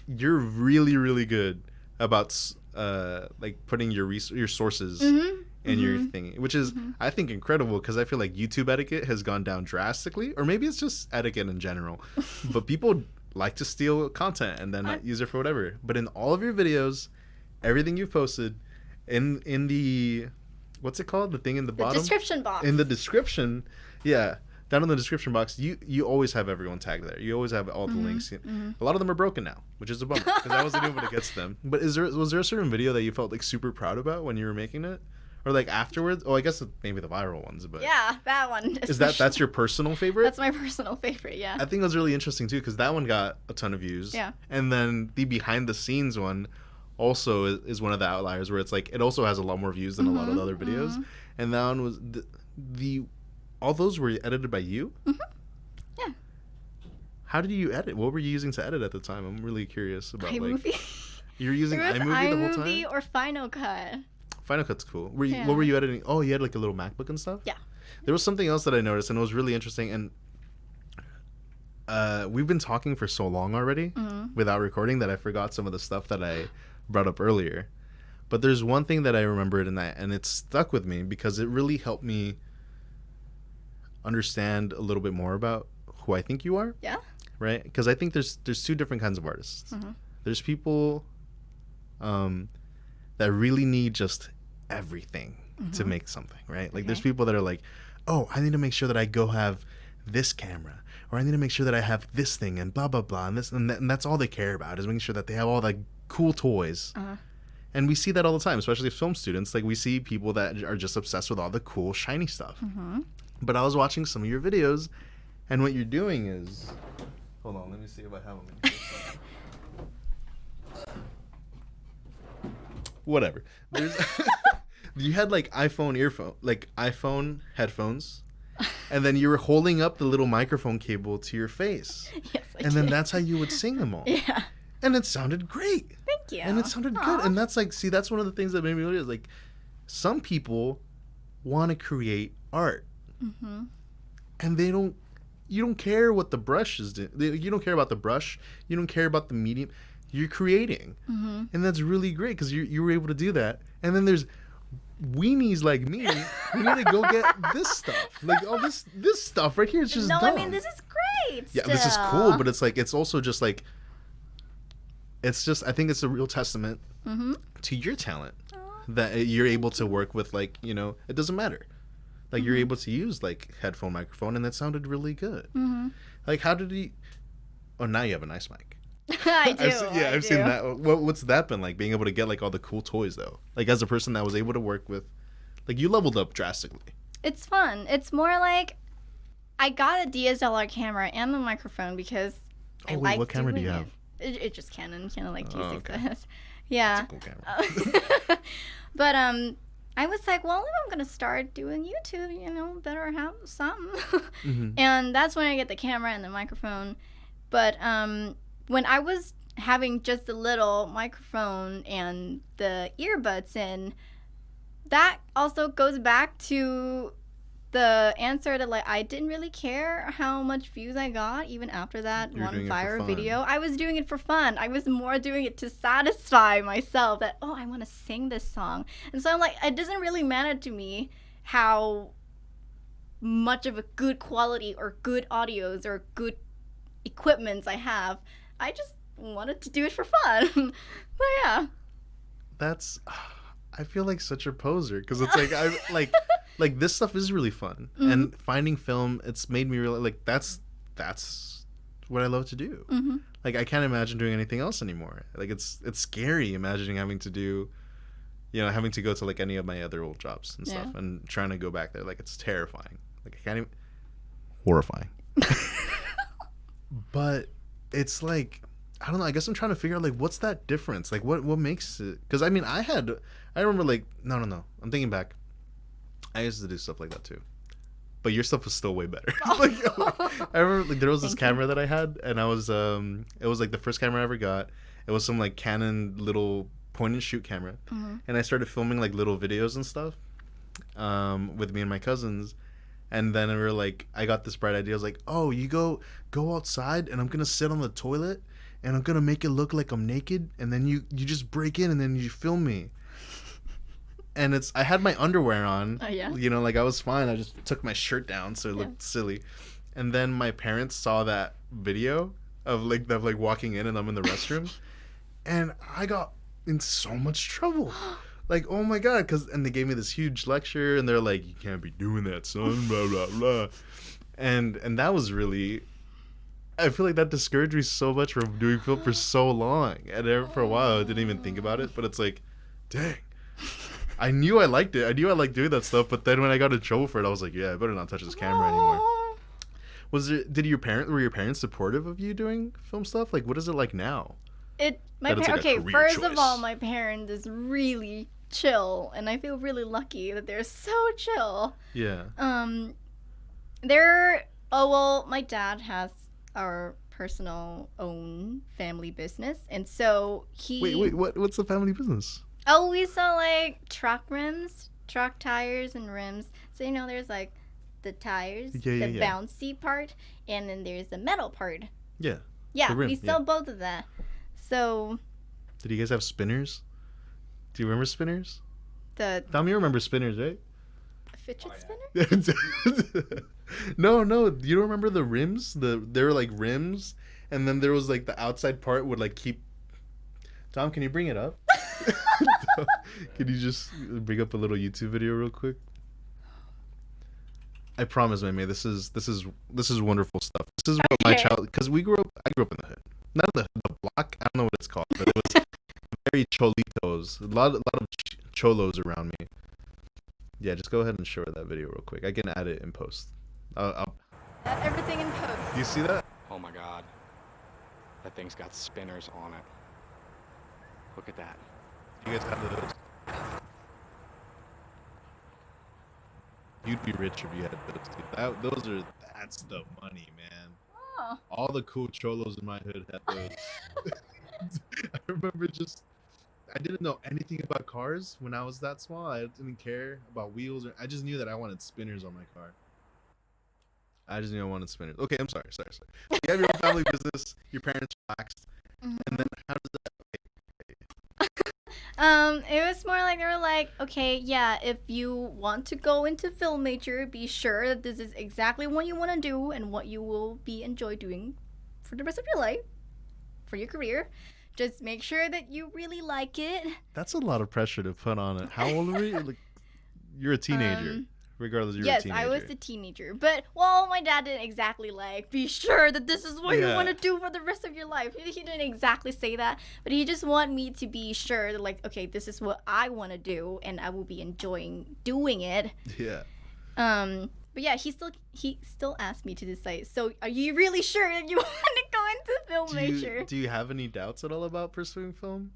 you're really, really good about like putting your sources in your thing, which is I think incredible, because I feel like YouTube etiquette has gone down drastically, or maybe it's just etiquette in general. But people like to steal content and then not use it for whatever. But in all of your videos, everything you've posted in the what's it called? The thing in the bottom? Description box. In the description, yeah. Down in the description box, you always have everyone tagged there. You always have all the links. A lot of them are broken now, which is a bummer, because I wasn't able to get to them. But was there a certain video that you felt like super proud about when you were making it? Or like afterwards? Oh, I guess maybe the viral ones, but yeah, that one. That's your personal favorite? That's my personal favorite, yeah. I think it was really interesting too, because that one got a ton of views. Yeah. And then the behind the scenes one also is one of the outliers, where it's like it also has a lot more views than a lot of the other videos. And that one was the all those were edited by you? Yeah. How did you edit? What were you using to edit at the time? I'm really curious about iMovie. You were using iMovie the whole time? iMovie or Final Cut. Final Cut's cool. What were you editing? Oh, you had like a little MacBook and stuff? Yeah. There was something else that I noticed, and it was really interesting, and we've been talking for so long already without recording that I forgot some of the stuff that I brought up earlier. But there's one thing that I remembered, and it stuck with me because it really helped me understand a little bit more about who I think you are. Yeah. Right? Because I think there's two different kinds of artists. There's people that really need just everything to make something, right? Like there's people that are like, oh, I need to make sure that I go have this camera, or I need to make sure that I have this thing and blah blah blah, and this and that's all they care about, is making sure that they have all the cool toys. And we see that all the time, especially film students. Like we see people that are just obsessed with all the cool shiny stuff. But I was watching some of your videos, and what you're doing is, hold on, let me see if I have them in here. Whatever. You had like iPhone headphones, and then you were holding up the little microphone cable to your face. Yes, I and then did. that's how you would sing them all. Yeah. And it sounded great. Thank you. And it sounded good. And that's like, see, that's one of the things that made me realize, like, some people want to create art. And you don't care what the brush is doing. You don't care about the brush. You don't care about the medium. You're creating. And that's really great, because you were able to do that. And then there's weenies like me who need to go get this stuff. Like, all this stuff right here is just dumb. I mean, this is great. Yeah, this is cool, but it's like, it's also just like, it's just, I think it's a real testament to your talent that you're able to work with, like, you know, it doesn't matter. Like, you're able to use, like, headphone microphone, and that sounded really good. Like, how did he... Oh, now you have a nice mic. I do. I've seen that. What's that been like, being able to get, like, all the cool toys, though? Like, as a person that was able to work with... Like, you leveled up drastically. It's fun. It's more like, I got a DSLR camera and a microphone because I like what camera do you have? It's just Canon like G6S. Oh, okay. Yeah. That's a cool camera. But I was like, well, if I'm gonna start doing YouTube, you know, better have something. And that's when I get the camera and the microphone. But when I was having just a little microphone and the earbuds in, that also goes back to the answer that, like, I didn't really care how much views I got even after that one viral video. I was doing it for fun. I was more doing it to satisfy myself that, oh, I want to sing this song. And so I'm like, it doesn't really matter to me how much of a good quality or good audios or good equipments I have. I just wanted to do it for fun. So yeah. That's... I feel like such a poser, because it's like, I like this stuff is really fun, and finding film, it's made me realize, like, that's what I love to do. Like, I can't imagine doing anything else anymore. Like, it's scary imagining having to do, you know, having to go to, like, any of my other old jobs and stuff, and trying to go back there. Like, it's terrifying. Like, I can't even... Horrifying. But it's like, I don't know. I guess I'm trying to figure out like what's that difference? Like what makes it? Because I mean, I remember like no. I'm thinking back. I used to do stuff like that too, but your stuff was still way better. Like I remember like there was this camera that I had, and I was it was like the first camera I ever got. It was some like Canon little point and shoot camera, and I started filming like little videos and stuff with me and my cousins. And then we were like, I got this bright idea. I was like, oh, you go outside, and I'm gonna sit on the toilet, and I'm gonna make it look like I'm naked, and then you just break in, and then you film me. And I had my underwear on. Oh yeah. You know, like I was fine. I just took my shirt down, so it looked silly. And then my parents saw that video of like them like walking in, and I'm in the restroom, and I got in so much trouble. Like, oh my God, and they gave me this huge lecture, and they're like, you can't be doing that, son, blah, blah, blah. And that was really, I feel like that discouraged me so much from doing film for so long. And for a while, I didn't even think about it, but it's like, dang. I knew I liked it. I knew I liked doing that stuff, but then when I got in trouble for it, I was like, yeah, I better not touch this camera anymore. Were your parents supportive of you doing film stuff? Like, what is it like now? First of all, my parents is really chill, and I feel really lucky that they're so chill. Yeah. My dad has our personal own family business, and so Wait, what's the family business? Oh, we sell like truck tires and rims. So there's like the tires, the bouncy part, and then there's the metal part. Yeah. Yeah, we sell both of that. So. Did you guys have spinners? Do you remember spinners? Tell me you remember spinners, right? A fidget spinner? No. You don't remember the rims? They were like rims, and then there was like the outside part would like keep. Tom, can you bring it up? Can you just bring up a little YouTube video real quick? I promise, Maymay, this is wonderful stuff. This is what my child, because I grew up in the hood, not the block. I don't know what it's called, but it was very cholitos. A lot of cholos around me. Yeah, just go ahead and show her that video real quick. I can add it in post. I'll add everything in post. Do you see that? Oh my God, that thing's got spinners on it. Look at that. You guys have those? You'd be rich if you had those too. That's the money, man. Oh. All the cool cholos in my hood had those. I remember I didn't know anything about cars when I was that small. I didn't care about wheels. I just knew that I wanted spinners on my car. I just knew I wanted spinners. Okay, I'm sorry. So you have your own family business. Your parents relaxed. And then how does that... It was more like they were like, okay, yeah, if you want to go into film major, be sure that this is exactly what you want to do and what you will enjoy doing for the rest of your life, for your career. Just make sure that you really like it. That's a lot of pressure to put on it. How old are you? Like, you're a teenager. Regardless, you're a teenager. Yes, I was a teenager. But, my dad didn't exactly be sure that this is what you want to do for the rest of your life. He didn't exactly say that. But he just wanted me to be sure that, okay, this is what I want to do, and I will be enjoying doing it. Yeah. But yeah, he still asked me to decide. So, are you really sure that you want to go into film major? Do you have any doubts at all about pursuing film?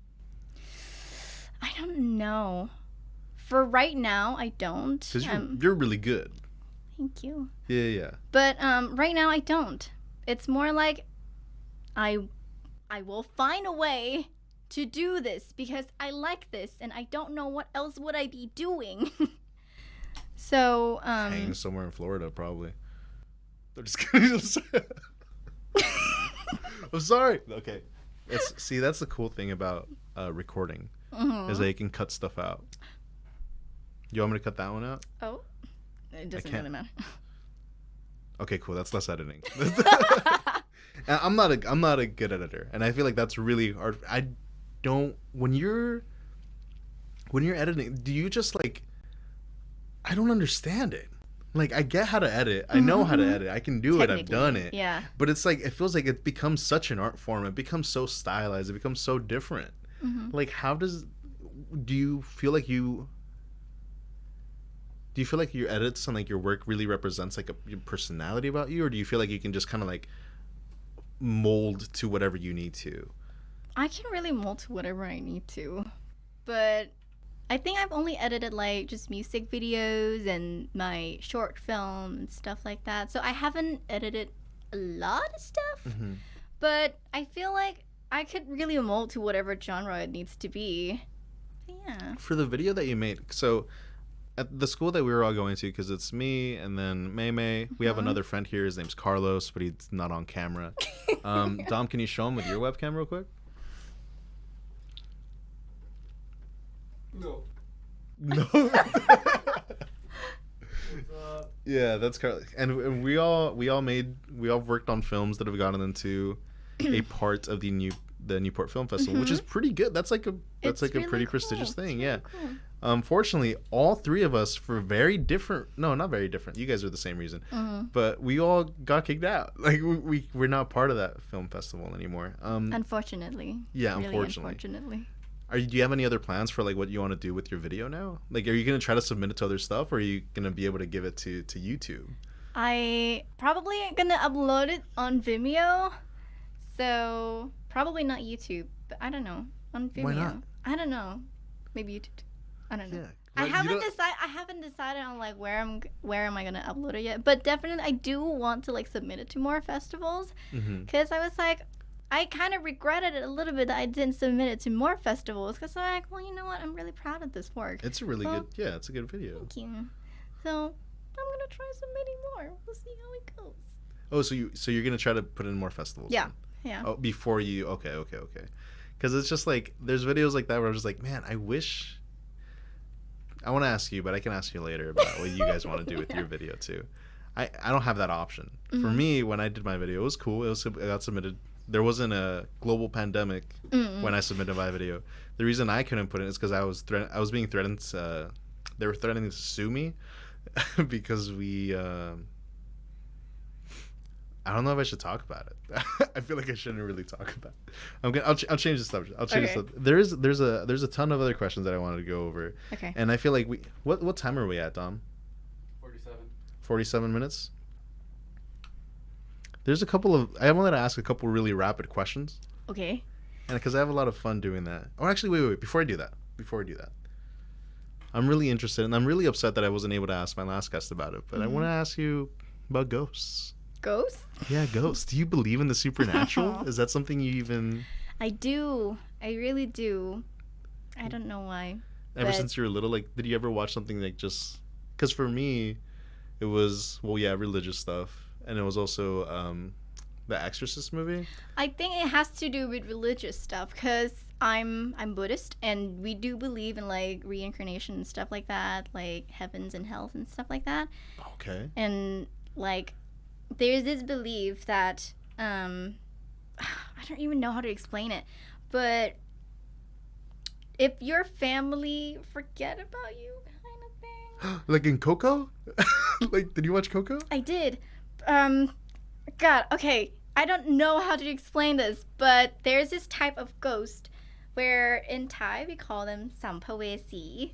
I don't know. For right now, I don't. Because you're really good. Thank you. Yeah. But right now, I don't. It's more like I will find a way to do this because I like this and I don't know what else would I be doing. So hanging somewhere in Florida, probably. They're just kidding. I'm sorry. Okay. That's the cool thing about recording is that you can cut stuff out. You want me to cut that one out? Oh, it doesn't really matter. Okay, cool. That's less editing. I'm not a good editor, and I feel like that's really hard. When you're editing, do you just I don't understand it. Like, I get how to edit. I know how to edit. I can do it. I've done it. Yeah. But it's it feels like it becomes such an art form. It becomes so stylized. It becomes so different. Like, do you feel like your edits and your work really represents your personality about you, or do you feel like you can just kind of mold to whatever you need to? I can really mold to whatever I need to, but I think I've only edited like just music videos and my short film and stuff like that. So I haven't edited a lot of stuff, but I feel like I could really mold to whatever genre it needs to be. Yeah. For the video that you made, so at the school that we were all going to, because it's me and then Maymay, we have another friend here. His name's Carlos, but he's not on camera. Dom, can you show him with your webcam real quick? No. No. Yeah, that's Carlos. And we all worked on films that have gotten into a part of the Newport Film Festival, which is pretty good. That's like a really pretty cool. prestigious thing. It's Yeah. really cool. Unfortunately, all three of us, for very different, no, not very different. You guys are the same reason, but we all got kicked out. Like we're not part of that film festival anymore. Unfortunately. Yeah, Really unfortunately. Do you have any other plans for like what you want to do with your video now? Like, are you gonna try to submit it to other stuff, or are you gonna be able to give it to YouTube? I probably gonna upload it on Vimeo, so probably not YouTube, but I don't know, on Vimeo. Why not? I don't know, maybe YouTube. I don't know. Yeah. I But you haven't don't- decided. I haven't decided on like where am I gonna upload it yet. But definitely, I do want to like submit it to more festivals because I was like, I kind of regretted it a little bit that I didn't submit it to more festivals because I'm like, well, you know what? I'm really proud of this work. It's a really Well, good. Yeah, it's a good video. Thank you. So I'm gonna try submitting more. We'll see how it goes. Oh, so you're gonna try to put in more festivals? Yeah. then? Yeah. Oh, before you. Okay. Because it's just like there's videos like that where I'm just like, man, I wish. I want to ask you, but I can ask you later about what you guys want to do with your video too. I don't have that option. For me, when I did my video, it was cool. It got submitted. There wasn't a global pandemic when I submitted my video. The reason I couldn't put it is because I was being threatened. They were threatening to sue me because we. I don't know if I should talk about it. I feel like I shouldn't really talk about it. I'll change the subject. I'll change the subject. There's a ton of other questions that I wanted to go over. Okay. And I feel like what time are we at, Dom? 47. 47 minutes. There's I wanted to ask a couple really rapid questions, Okay. and because I have a lot of fun doing that. Oh, actually, wait. Before I do that, I'm really interested, and I'm really upset that I wasn't able to ask my last guest about it. But I want to ask you about ghosts. Ghosts? Yeah, ghosts. Do you believe in the supernatural? Is that something you even? I do. I really do. I don't know why. Ever But- since you were little, like, did you ever watch something like just? Because for me, it was religious stuff, and it was also the Exorcist movie. I think it has to do with religious stuff because I'm Buddhist and we do believe in like reincarnation and stuff like that, like heavens and hells and stuff like that. Okay. And like there's this belief that I don't even know how to explain it, but if your family forget about you kind of thing. Like in Coco? Like, did you watch Coco? I did. God, okay. I don't know how to explain this, but there's this type of ghost where in Thai we call them sampavesi.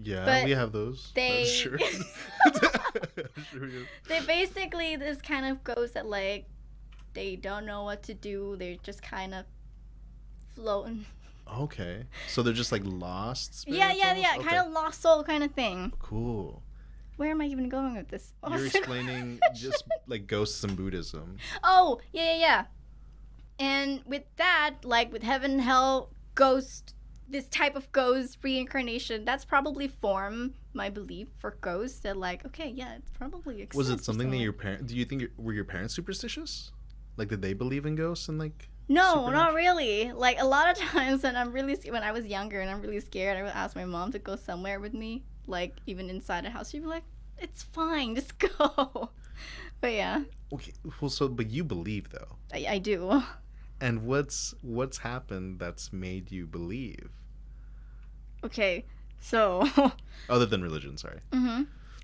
Yeah, But we have those. they- Sure. Sure we do. They're basically this kind of ghost that like they don't know what to do. They're just kind of floating. Okay. So they're just like lost Yeah, spirits yeah, almost? yeah. Okay. Kind of lost soul kind of thing. Cool. Where am I even going with this? You're explaining just like ghosts and Buddhism. Oh, yeah. And with that, like with heaven, hell, ghost, this type of ghost reincarnation, that's probably formed my belief for ghosts that like, okay, yeah, it's probably exists. Was it or something that something. your parents? Do you think were your parents superstitious? Like, did they believe in ghosts and like? No, not supernatural? really. Like a lot of times when when I was younger and I'm really scared, I would ask my mom to go somewhere with me. Like even inside a house, she'd be like, "It's fine, just go." But yeah, Okay. Well, but you believe though. I do. And what's happened that's made you believe? Okay, so Other than religion, sorry.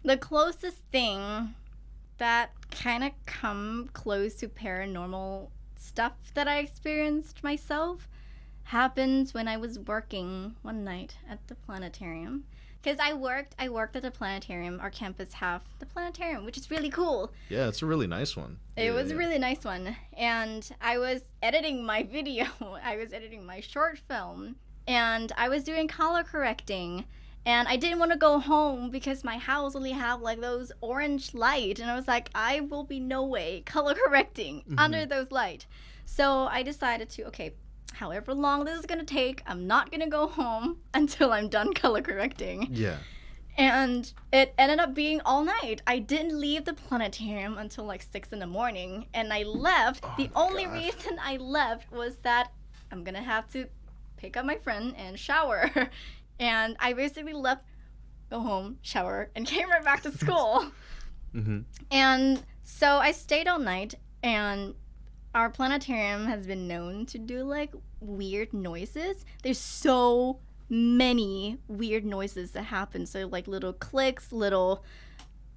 the closest thing that kind of come close to paranormal stuff that I experienced myself happened when I was working one night at the planetarium. Because I worked at the planetarium. Our campus have the planetarium, which is really cool. Yeah, it's a really nice one. It was a really nice one. And I was editing my video. I was editing my short film. And I was doing color correcting. And I didn't want to go home because my house only have like those orange light. And I was like, I will be no way color correcting under those light. So I decided to, okay, however long this is going to take, I'm not going to go home until I'm done color correcting. Yeah. And it ended up being all night. I didn't leave the planetarium until like 6 in the morning. And I left. The only reason I left was that I'm going to have to pick up my friend and shower. And I basically left, go home, shower, and came right back to school. And so I stayed all night, and our planetarium has been known to do like weird noises. There's so many weird noises that happen. So like little clicks, little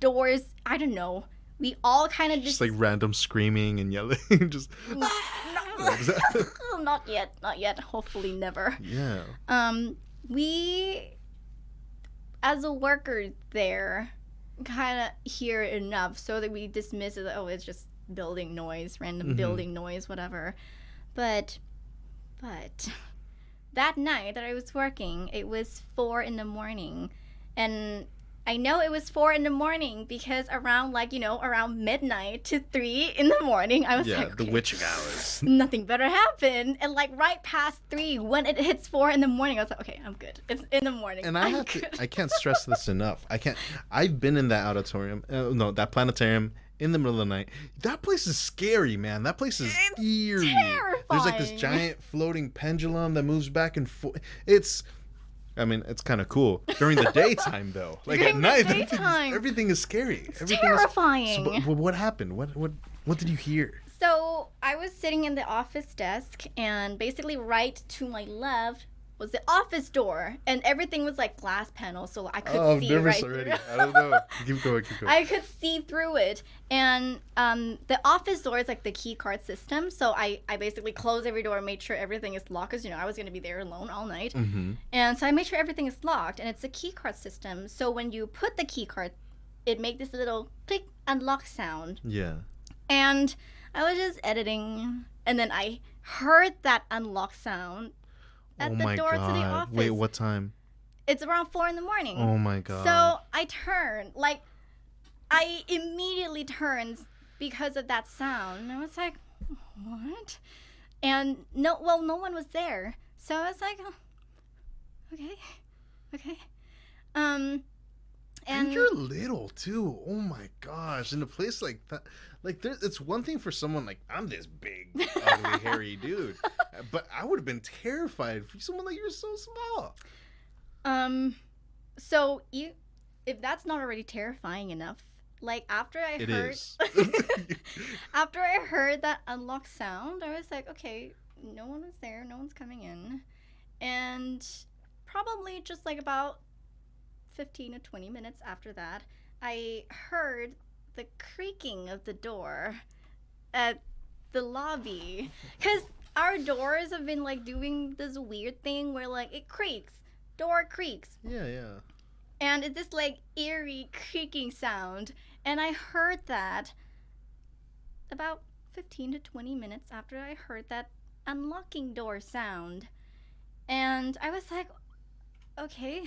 doors, I don't know. We all kind of just like random screaming and yelling. Just not yet. Hopefully never. Yeah. We, as a worker there, kind of hear enough so that we dismiss it. Oh, it's just building noise, random building noise, whatever. But that night that I was working, it was 4 in the morning, and I know it was 4 in the morning because around around midnight to 3 in the morning, I was like, okay, the witching hours. Nothing better happen. And like right past 3, when it hits 4 in the morning, I was like, okay, I'm good. It's in the morning. And I can't stress this enough. I've been in that auditorium, that planetarium in the middle of the night. That place is scary, man. That place is eerie. Terrifying. There's like this giant floating pendulum that moves back and forth. It's kind of cool during the daytime, though. Like during at night, everything is scary. Everything terrifying. But what happened? What did you hear? So I was sitting in the office desk, and basically right to my left was the office door, and everything was like glass panels, so I could see right already. through. I don't know. Keep going. I could see through it, and the office door is like the key card system, so I basically closed every door and made sure everything is locked, because I was going to be there alone all night. And so I made sure everything is locked, and it's a key card system, so when you put the key card, it made this little click unlock sound. Yeah. And I was just editing, and then I heard that unlock sound at the door to the office. Wait, what time? It's around 4 in the morning. Oh my god. So I turned, I immediately turned because of that sound. And I was like, what? And no one was there. So I was like, oh, okay. And you're little too. Oh my gosh. In a place like that, it's one thing for someone like, I'm this big, ugly, hairy dude, but I would have been terrified for someone like you're so small. So if that's not already terrifying enough, like after I heard that unlock sound, I was like, okay, no one was there, no one's coming in, and probably just like about 15 to 20 minutes after that, I heard the creaking of the door at the lobby, because our doors have been like doing this weird thing where like it creaks, door creaks. Yeah. And it's this like eerie creaking sound, and I heard that about 15 to 20 minutes after I heard that unlocking door sound, and I was like, okay,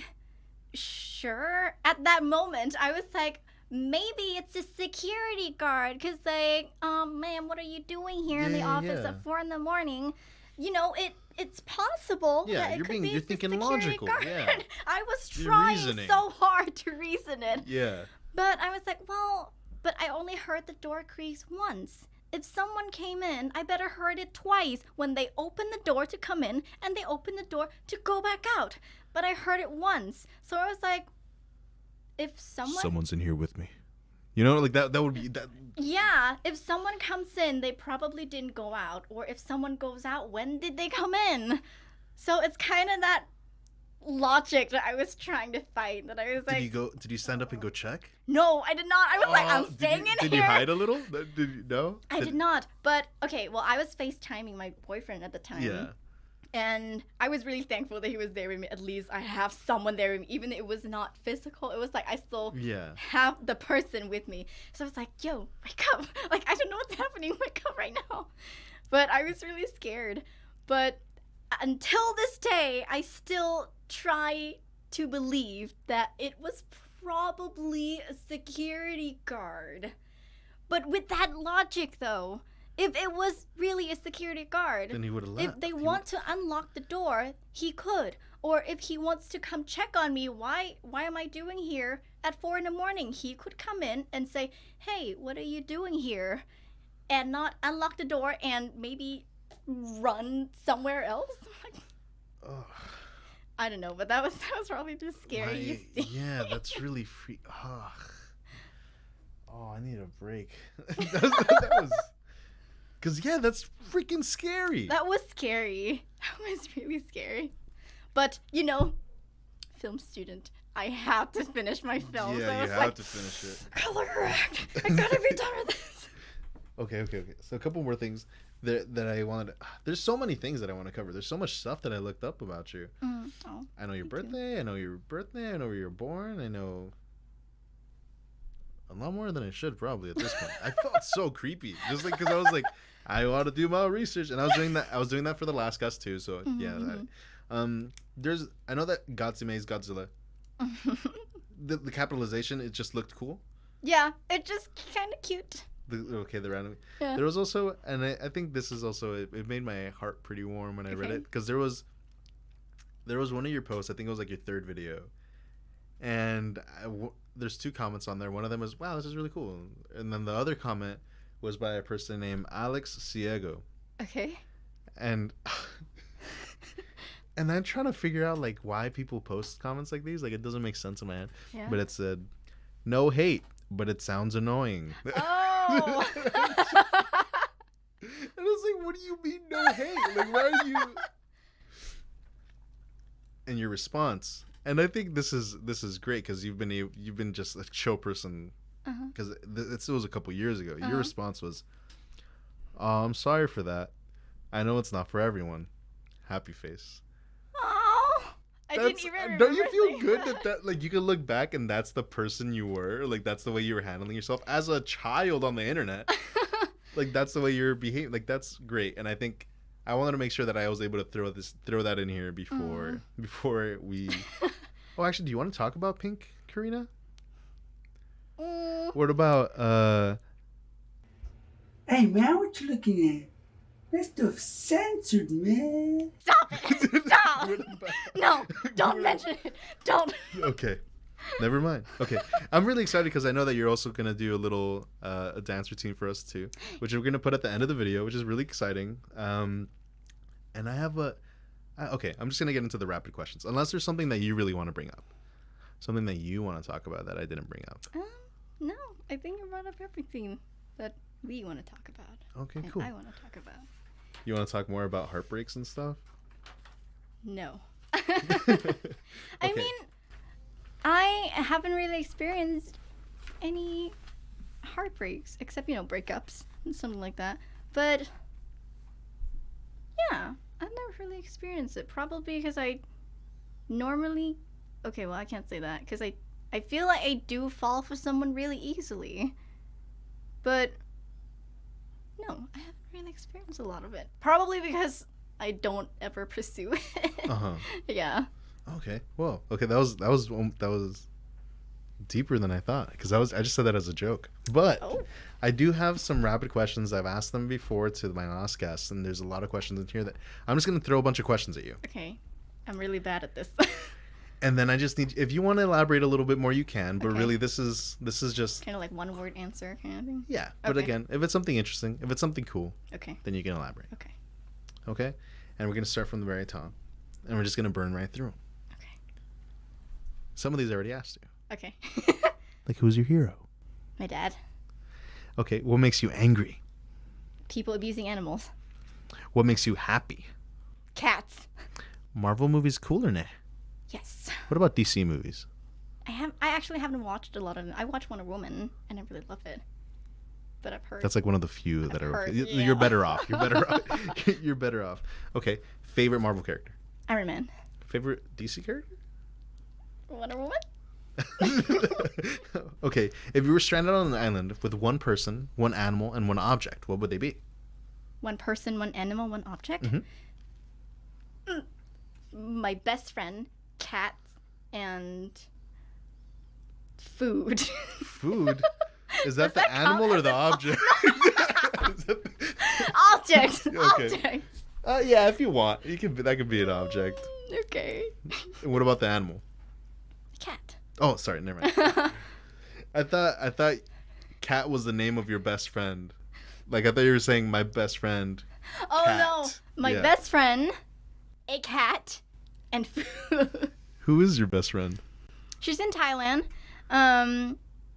sure. At that moment, I was like, maybe it's a security guard, because like, ma'am, what are you doing here in the office at 4 in the morning? It's possible that it could be you're thinking logical. Guard. Yeah. I was trying so hard to reason it. Yeah. But I was like, but I only heard the door creaks once. If someone came in, I better heard it twice, when they opened the door to come in and they opened the door to go back out. But I heard it once. So I was like, if someone's in here with me. Like that would be that. Yeah, if someone comes in, they probably didn't go out. Or if someone goes out, when did they come in? So it's kind of that logic that I was trying to fight. That I was like, did you stand up and go check? No, I did not. I was like, I'm staying in here. Did you hide a little? Did you know? I did not. But okay, well, I was FaceTiming my boyfriend at the time. Yeah. And I was really thankful that he was there with me. At least I have someone there with me. Even if it was not physical, it was like I still have the person with me. So I was like, yo, wake up. Like, I don't know what's happening. Wake up right now. But I was really scared. But until this day, I still try to believe that it was probably a security guard. But with that logic, though, if it was really a security guard, then he would have left. If they want to unlock the door, he could. Or if he wants to come check on me, why am I doing here at 4 a.m? He could come in and say, hey, what are you doing here? And not unlock the door and maybe run somewhere else. I don't know, but that was probably just scary. Yeah, that's really free. Oh, I need a break. that was... Because, yeah, that's freaking scary. That was scary. That was really scary. But, film student, I have to finish my film. Yeah, so you have to finish it. Color correct. I gotta be done with this. Okay. So a couple more things that I wanted to... There's so many things that I want to cover. There's so much stuff that I looked up about you. I know your birthday. I know your birthday. I know where you were born. I know... a lot more than I should probably at this point. I felt so creepy, just like because I was like, I want to do my research, and I was doing that. I was doing that for the last guest too. So yeah, I know that Godzilla is Godzilla. the capitalization, it just looked cool. Yeah, it just kind of cute. The random. Yeah. There was also, and I think this is also it made my heart pretty warm when I read it, because there was one of your posts. I think it was like your third video, and there's 2 comments on there. One of them was, wow, this is really cool. And then the other comment was by a person named Alex Ciego. Okay. And and I'm trying to figure out like why people post comments like these. Like, it doesn't make sense in my head. Yeah. But it said, no hate, but it sounds annoying. Oh. And I was like, what do you mean no hate? Like, why are you... And your response... And I think this is great because you've been just a show person, because it was a couple years ago. Your response was, "Oh, I'm sorry for that. I know it's not for everyone. Happy face." Oh, I didn't even remember. Don't you feel good that like you can look back and that's the person you were? Like, that's the way you were handling yourself as a child on the internet. Like, that's the way you're behaving. Like, that's great. And I think I wanted to make sure that I was able to throw that in here before we. Oh, actually, do you want to talk about Pink, Karina? What about Hey man, what you looking at? That stuff's censored, man. Stop it! Stop! No, don't mention it. Don't. Okay. Never mind. Okay. I'm really excited because I know that you're also going to do a little a dance routine for us too, which we're going to put at the end of the video, which is really exciting. And I have okay, I'm just going to get into the rapid questions. Unless there's something that you really want to bring up. Something that you want to talk about that I didn't bring up. No, I think I brought up everything that we want to talk about. Okay, and cool. I want to talk about. You want to talk more about heartbreaks and stuff? No. Okay. I mean, I haven't really experienced any heartbreaks except, breakups and something like that. But yeah, I've never really experienced it. Probably because I normally... Okay, well, I can't say that because I feel like I do fall for someone really easily. But no, I haven't really experienced a lot of it. Probably because I don't ever pursue it. Yeah. Okay. Well, okay, that was deeper than I thought, because I just said that as a joke. But I do have some rapid questions. I've asked them before to my last guests, and there's a lot of questions in here that I'm just going to throw a bunch of questions at you. Okay. I'm really bad at this. And then I just need, if you want to elaborate a little bit more, you can. But really, this is just kind of like one word answer kind of thing. Yeah. But again, if it's something interesting, if it's something cool, then you can elaborate. Okay. Okay. And we're gonna start from the very top, and we're just gonna burn right through. Okay. Some of these I already asked you. Okay. Like, who's your hero? My dad. Okay. What makes you angry? People abusing animals. What makes you happy? Cats. Marvel movies cool or nah? Yes. What about DC movies? I actually haven't watched a lot of them. I watched Wonder Woman and I really love it. but I've heard. That's like one of the few that I've are. heard, You're yeah. better off. You're better off. You're better off. Okay. Favorite Marvel character. Iron Man. Favorite DC character. Wonder Woman. Okay. If you were stranded on an island with one person, one animal, and one object, what would they be? One person, one animal, one object. Mhm. My best friend, cat, and food. Food. Is that Does the that count animal or as the an object? Is that Object. Okay. Object. Yeah, if you want, you can. That could be an object. Okay. And what about the animal? Cat. Oh, sorry, never mind. I thought Cat was the name of your best friend. Like I thought you were saying my best friend. Oh Cat. no, my Yeah. best friend, a cat, and food. Who is your best friend? She's in Thailand.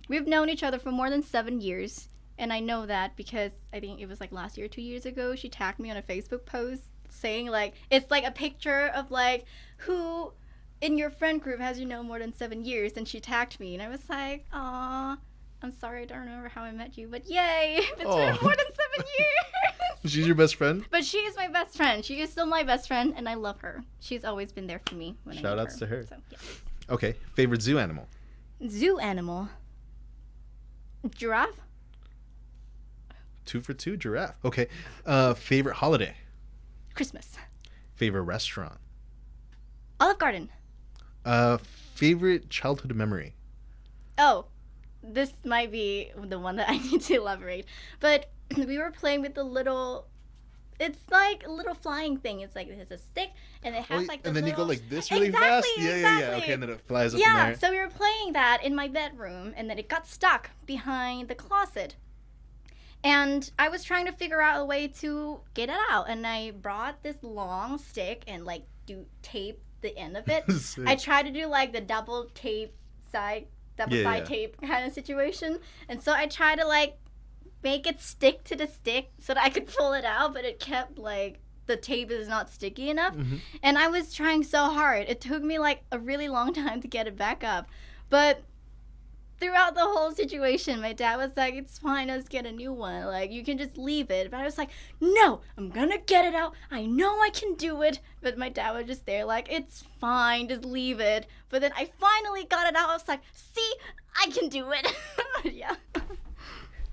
We've known each other for more than 7 years, and I know that because I think it was like last year, 2 years ago. She tagged me on a Facebook post saying like it's like a picture of like who in your friend group has you known more than 7 years, and she tagged me, and I was like, aw. I'm sorry, I don't remember how I met you, but yay! It's been more than 7 years! She's your best friend? But she is my best friend. She is still my best friend, and I love her. She's always been there for me when I Shout need outs to her. So, yes. Okay. Favorite zoo animal? Zoo animal. Giraffe? 2 for 2, giraffe. Okay. Favorite holiday? Christmas. Favorite restaurant? Olive Garden. Favorite childhood memory? Oh, this might be the one that I need to elaborate. But we were playing with the little... It's like a little flying thing. It's like it has a stick, and it has like the and then you go little- like this really fast? Yeah. Exactly. Okay, and then it flies up in Yeah, there. so we were playing that in my bedroom, and then it got stuck behind the closet. And I was trying to figure out a way to get it out, and I brought this long stick and like tape the end of it. Sick. I tried to do like the double side Yeah. tape kind of situation, and so I tried to like make it stick to the stick so that I could pull it out, but it kept like the tape is not sticky enough. Mhm. And I was trying so hard. It took me like a really long time to get it back up. But throughout the whole situation, my dad was like, it's fine, let's get a new one. Like, you can just leave it. But I was like, no, I'm gonna get it out. I know I can do it. But my dad was just there like, it's fine, just leave it. But then I finally got it out. I was like, see, I can do it. Yeah.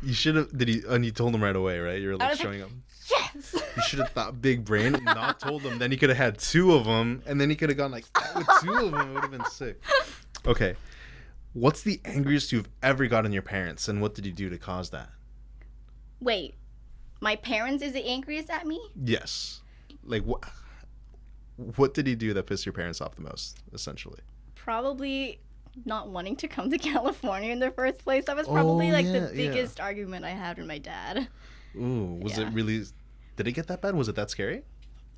You should have. Did you? And you told him right away, right? You were I like was showing him. Yes. You should have thought big brain and not told him. Then he could have had 2 of them, and then he could have gone like that with 2 of them. It would have been sick. Okay, what's the angriest you've ever gotten your parents, and what did you do to cause that? Wait, my parents is the angriest at me? Yes, like what? What did he do that pissed your parents off the most? Essentially. Probably not wanting to come to California in the first place. That was probably like yeah, the biggest argument I had with my dad. Ooh, was it really? Did it get that bad? Was it that scary?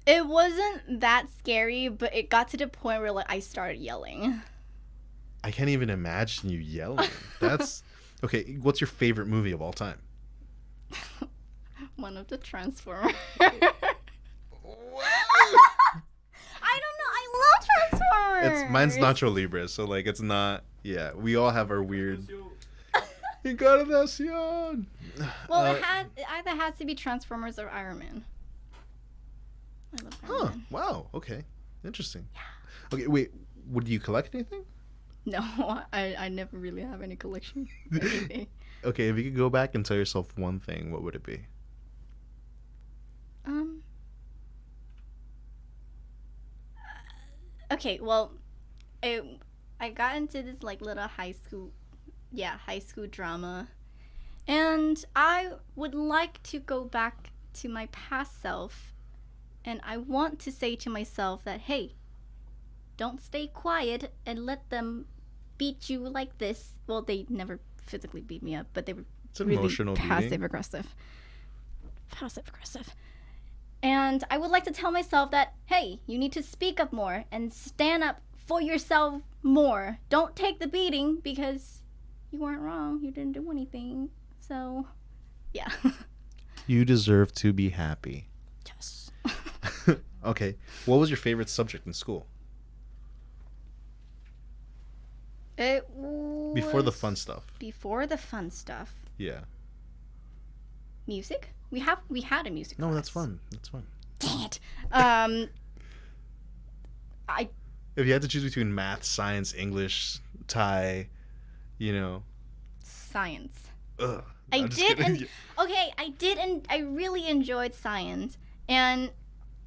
It wasn't that scary, but it got to the point where like I started yelling. I can't even imagine you yelling. That's okay. What's your favorite movie of all time? One of the Transformers. I don't know. I love Transformers. Mine's Nacho Libre, so like it's not. Yeah, we all have our weird. Encarnacion. Well, it either has to be Transformers or Iron Man. I love Iron Huh. Man. Wow. Okay. Interesting. Yeah. Okay. Wait. Would you collect anything? No, I never really have any collection. of anything. Okay. If you could go back and tell yourself one thing, what would it be? Okay, well, I got into this like little high school drama, and I would like to go back to my past self, and I want to say to myself that, hey, don't stay quiet and let them beat you like this. Well, they never physically beat me up, but they were It's an really emotional beating. passive aggressive. And I would like to tell myself that, hey, you need to speak up more and stand up for yourself more. Don't take the beating because you weren't wrong. You didn't do anything. So, yeah. You deserve to be happy. Yes. Okay. What was your favorite subject in school? It was Before the fun stuff. Before the fun stuff. Yeah. music. We had a music No, class. that's fun. That's fun. Dang it. If you had to choose between math, science, English, Thai, you know. Science. Ugh. I I'm just did. kidding. I really enjoyed science, and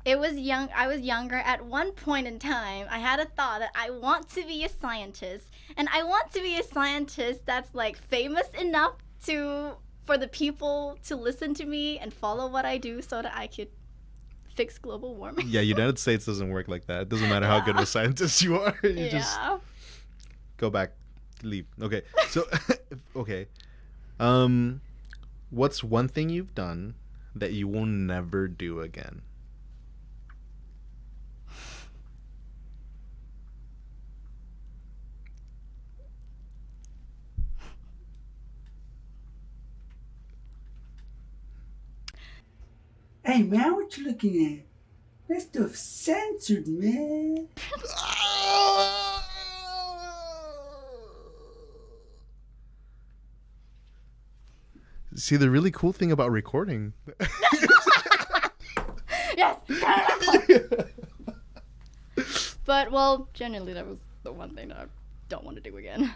I was younger. At one point in time, I had a thought that I want to be a scientist, and I want to be a scientist that's like famous enough for the people to listen to me and follow what I do, so that I could fix global warming. Yeah, United States doesn't work like that. It doesn't matter how good of a scientist you are. You just go back, leave. Okay. So, okay. What's one thing you've done that you will never do again? Hey man, what you looking at? That stuff censored, man. See, the really cool thing about recording. Yes. But well, generally that was the one thing that I don't want to do again.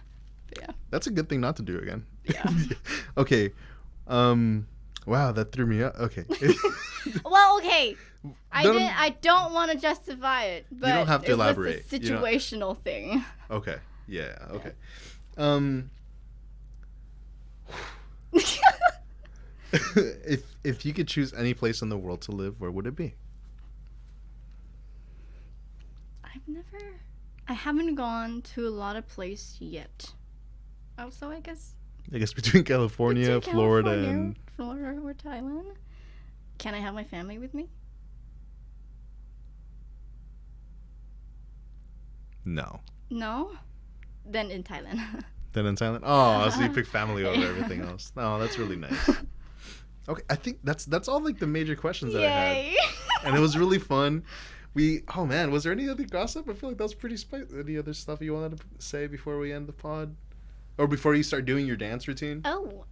But yeah. That's a good thing not to do again. Yeah. Okay. Wow, that threw me out. Okay. Well, okay. Don't- I don't want to justify it, but don't have to it was elaborate. a situational thing. Okay. Yeah. Okay. If you could choose any place in the world to live, where would it be? I haven't gone to a lot of places yet. Also, I guess I guess between California, between Florida, California, and Florida or Thailand. Can I have my family with me? no. No? Then in Thailand. Then in Thailand. Oh, so you pick family over everything else. No, that's really nice. Okay, I think that's all like the major questions that I had, Yay! and it was really fun. Oh man, was there any other gossip? I feel like that was pretty Any other stuff you wanted to say before we end the pod, or before you start doing your dance routine? Oh,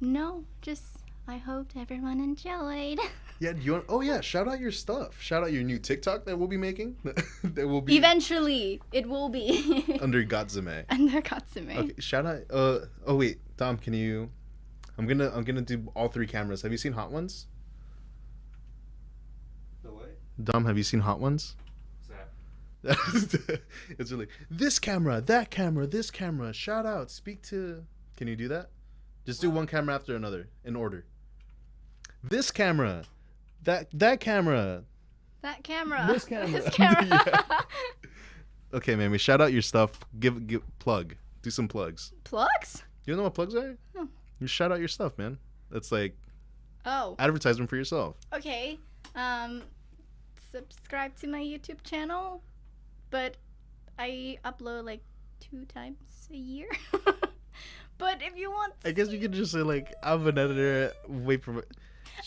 no, just I hoped everyone enjoyed. Yeah, do you want? Oh yeah, shout out your stuff. Shout out your new TikTok that we'll be making. That will be Eventually, it will be under Gatsume. under Katsume. Okay, shout out. Oh wait, Tom, can you? I'm gonna do all three cameras. Have you seen Hot Ones? The what? Dom, have you seen Hot Ones? What's that? It's really this camera, that camera, this camera. Shout out. Speak to. Can you do that? Just do one camera after another in order. This camera, that camera. That camera. This camera. This camera. Yeah. Okay, Maymay, shout out your stuff. Give plug. Do some plugs. Plugs? You know what plugs are? No. You shout out your stuff, man. That's like Oh, advertisement for yourself. okay. Subscribe to my YouTube channel, but I upload like 2 times a year. But if you want to I guess you could just say like, I'm an editor. Wait for.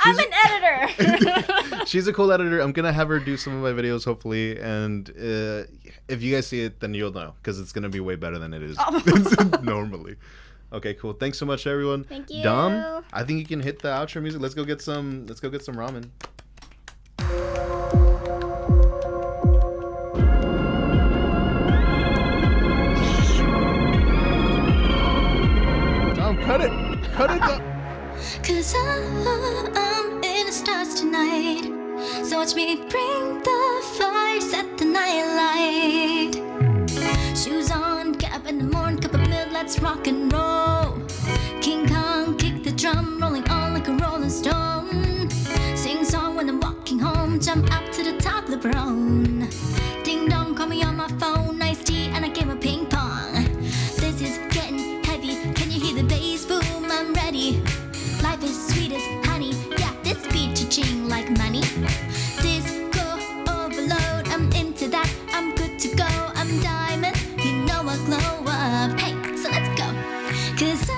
I'm an editor. She's a cool editor. I'm gonna have her do some of my videos, hopefully, and if you guys see it, then you'll know because it's gonna be way better than it is normally. Okay, cool. Thanks so much, everyone. Thank you. Dom, I think you can hit the outro music. Let's go get some ramen. Dom, cut it, Dom. Cause I'm in the stars tonight. So watch me bring the fire, set the night light. Shoes on, get up in the morning, cup of milk, let's rock and roll. King Kong, kick the drum, rolling on like a rolling stone. Sing song when I'm walking home, jump up to the top, LeBron. Ding dong, call me on my phone, nice tea, and I game of ping pong. This is getting heavy, can you hear the bass boom? I'm ready. Life is sweet as honey, yeah, this beat cha-ching like money. Disco overload, I'm into that, I'm good to go. I'm diamond, you know I glow up. Hey, so let's go. Cause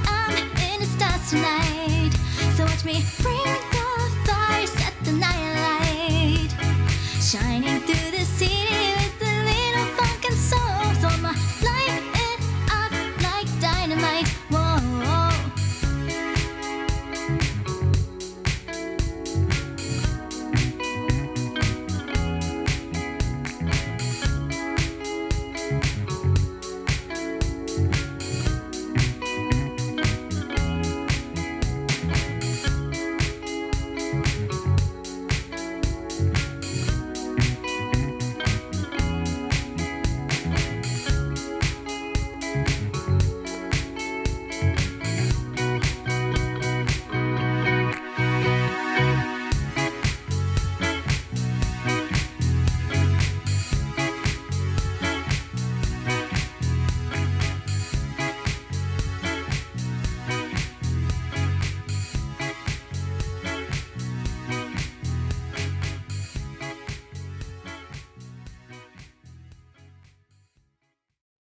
I'm in the stars tonight.